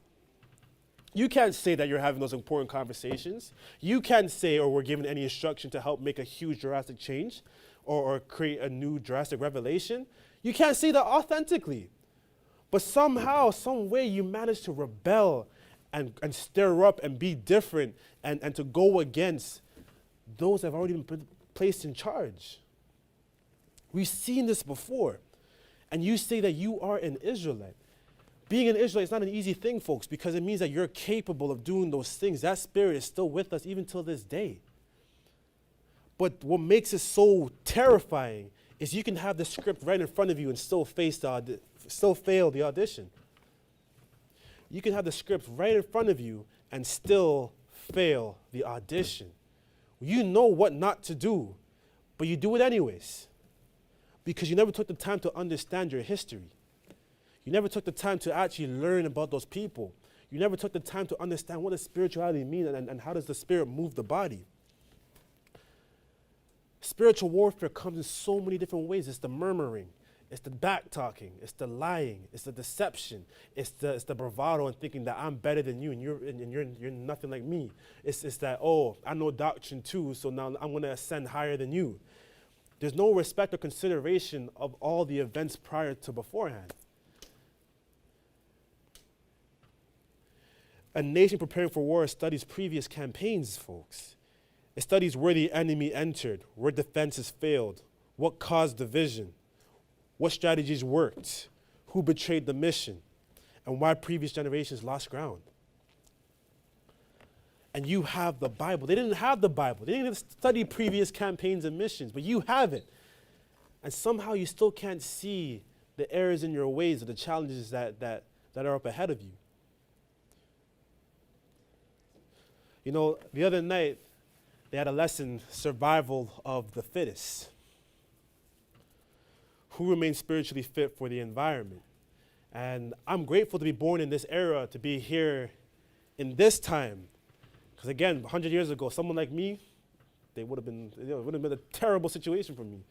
You can't say that you're having those important conversations. You can't say or we're given any instruction to help make a huge drastic change or create a new drastic revelation. You can't say that authentically. But somehow, some way, you manage to rebel and stir up and be different and to go against those that have already been placed in charge. We've seen this before. And you say that you are an Israelite. Being an Israelite is not an easy thing, folks, because it means that you're capable of doing those things. That spirit is still with us even till this day. But what makes it so terrifying is you can have the script right in front of you and still fail the audition. You can have the script right in front of you and still fail the audition. You know what not to do, but you do it anyways because you never took the time to understand your history. You never took the time to actually learn about those people. You never took the time to understand what does spirituality mean and how does the spirit move the body. Spiritual warfare comes in so many different ways. It's the murmuring, it's the back talking, it's the lying, it's the deception, it's the bravado and thinking that I'm better than you and you're nothing like me. It's that, oh, I know doctrine too, so now I'm going to ascend higher than you. There's no respect or consideration of all the events prior to beforehand. A nation preparing for war studies previous campaigns, folks. It studies where the enemy entered, where defenses failed, what caused division, what strategies worked, who betrayed the mission, and why previous generations lost ground. And you have the Bible. They didn't have the Bible. They didn't even study previous campaigns and missions, but you have it. And somehow you still can't see the errors in your ways or the challenges that are up ahead of you. You know, the other night, they had a lesson, survival of the fittest. Who remains spiritually fit for the environment? And I'm grateful to be born in this era, to be here in this time. Because again, 100 years ago, someone like me, it would have been a terrible situation for me.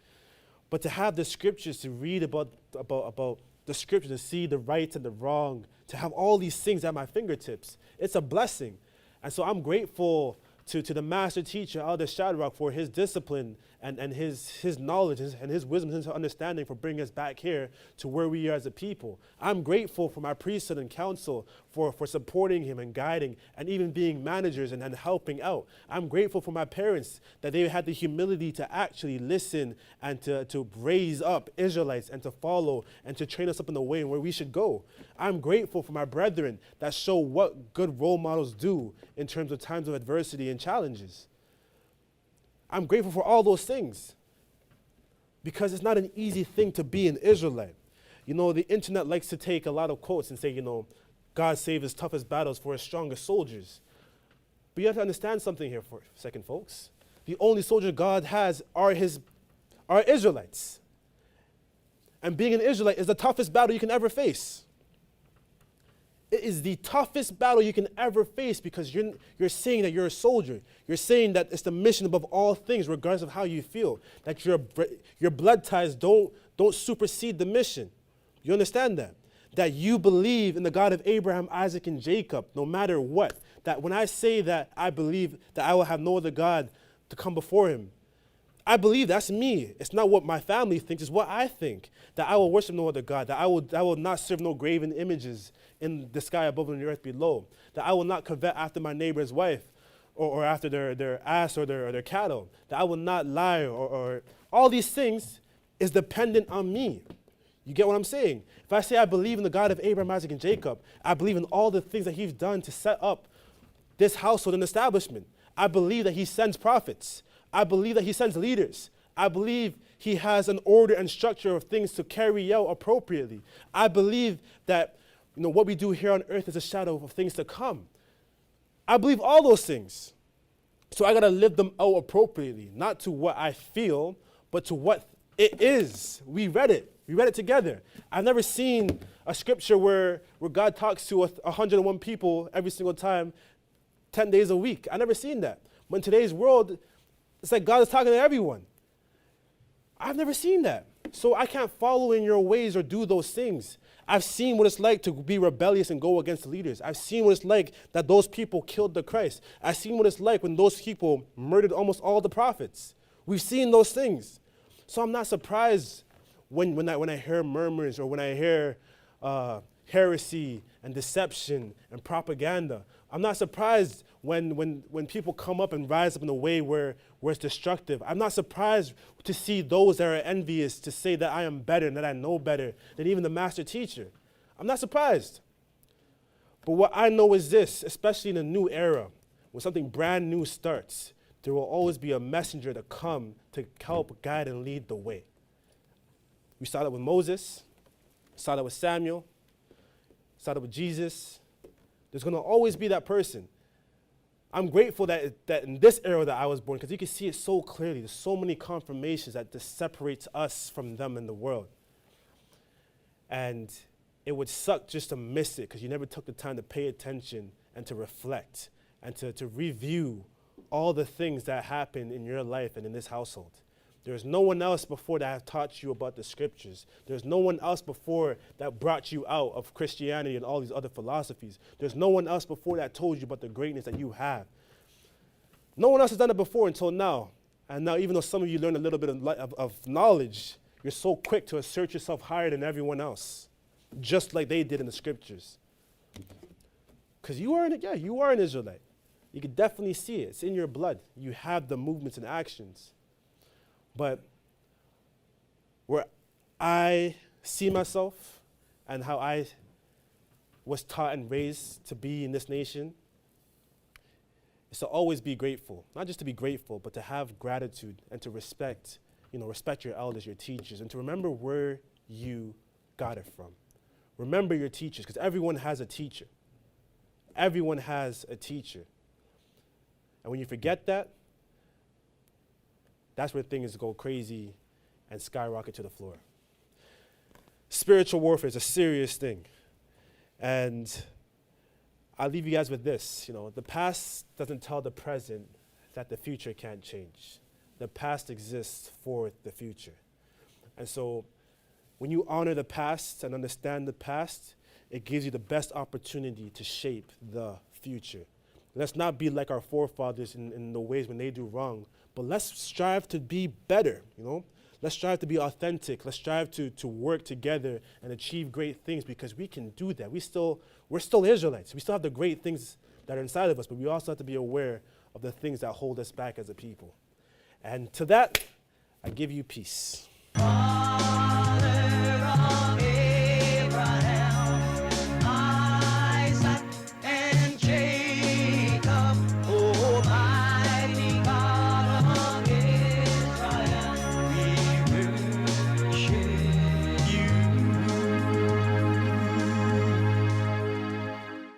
But to have the scriptures, to read about the scriptures, to see the right and the wrong, to have all these things at my fingertips, it's a blessing. And so I'm grateful to the master teacher, Elder Shadrach, for his discipline and his knowledge and his wisdom and his understanding for bringing us back here to where we are as a people. I'm grateful for my priesthood and council for supporting him and guiding and even being managers and helping out. I'm grateful for my parents that they had the humility to actually listen and to raise up Israelites and to follow and to train us up in the way and where we should go. I'm grateful for my brethren that show what good role models do in terms of times of adversity and challenges. I'm grateful for all those things because it's not an easy thing to be an Israelite. You know, the internet likes to take a lot of quotes and say, you know, God saved his toughest battles for his strongest soldiers. But you have to understand something here for a second, folks. The only soldier God has are Israelites. And being an Israelite is the toughest battle you can ever face. It is the toughest battle you can ever face because you're saying that you're a soldier. You're saying that it's the mission above all things, regardless of how you feel. That your blood ties don't supersede the mission. You understand that? That you believe in the God of Abraham, Isaac, and Jacob, no matter what. That when I say that I believe that I will have no other God to come before him, I believe that's me. It's not what my family thinks, it's what I think. That I will worship no other God. That I will not serve no graven images in the sky above and the earth below. That I will not covet after my neighbor's wife or after their ass or their cattle. That I will not lie or all these things is dependent on me. You get what I'm saying? If I say I believe in the God of Abraham, Isaac, and Jacob, I believe in all the things that he's done to set up this household and establishment. I believe that he sends prophets. I believe that he sends leaders. I believe he has an order and structure of things to carry out appropriately. I believe that what we do here on earth is a shadow of things to come. I believe all those things. So I got to live them out appropriately, not to what I feel, but to what it is. We read it. We read it together. I've never seen a scripture where God talks to 101 people every single time, 10 days a week. I've never seen that. But in today's world, it's like God is talking to everyone. I've never seen that. So I can't follow in your ways or do those things. I've seen what it's like to be rebellious and go against leaders. I've seen what it's like that those people killed the Christ. I've seen what it's like when those people murdered almost all the prophets. We've seen those things. So I'm not surprised when I hear murmurs or when I hear heresy and deception and propaganda. I'm not surprised when people come up and rise up in a way where it's destructive. I'm not surprised to see those that are envious to say that I am better and that I know better than even the master teacher. I'm not surprised. But what I know is this, especially in a new era, when something brand new starts, there will always be a messenger to come to help guide and lead the way. We saw that with Moses, saw that with Samuel, saw that with Jesus. There's going to always be that person I'm grateful that in this era that I was born, because you can see it so clearly. There's so many confirmations that just separates us from them in the world. And it would suck just to miss it because you never took the time to pay attention and to reflect and to review all the things that happened in your life and in this household. There's no one else before that have taught you about the scriptures. There's no one else before that brought you out of Christianity and all these other philosophies. There's no one else before that told you about the greatness that you have. No one else has done it before until now. And now, even though some of you learn a little bit of knowledge, you're so quick to assert yourself higher than everyone else, just like they did in the scriptures. Because you are an Israelite. You can definitely see it. It's in your blood. You have the movements and actions. But where I see myself and how I was taught and raised to be in this nation is to always be grateful. Not just to be grateful, but to have gratitude and to respect your elders, your teachers, and to remember where you got it from. Remember your teachers, because everyone has a teacher. Everyone has a teacher. And when you forget that, that's where things go crazy and skyrocket to the floor. Spiritual warfare is a serious thing. And I'll leave you guys with this. The past doesn't tell the present that the future can't change. The past exists for the future. And so when you honor the past and understand the past, it gives you the best opportunity to shape the future. Let's not be like our forefathers in the ways when they do wrong, but let's strive to be better, Let's strive to be authentic. Let's strive to work together and achieve great things, because we can do that. We're still Israelites. We still have the great things that are inside of us, but we also have to be aware of the things that hold us back as a people. And to that, I give you peace.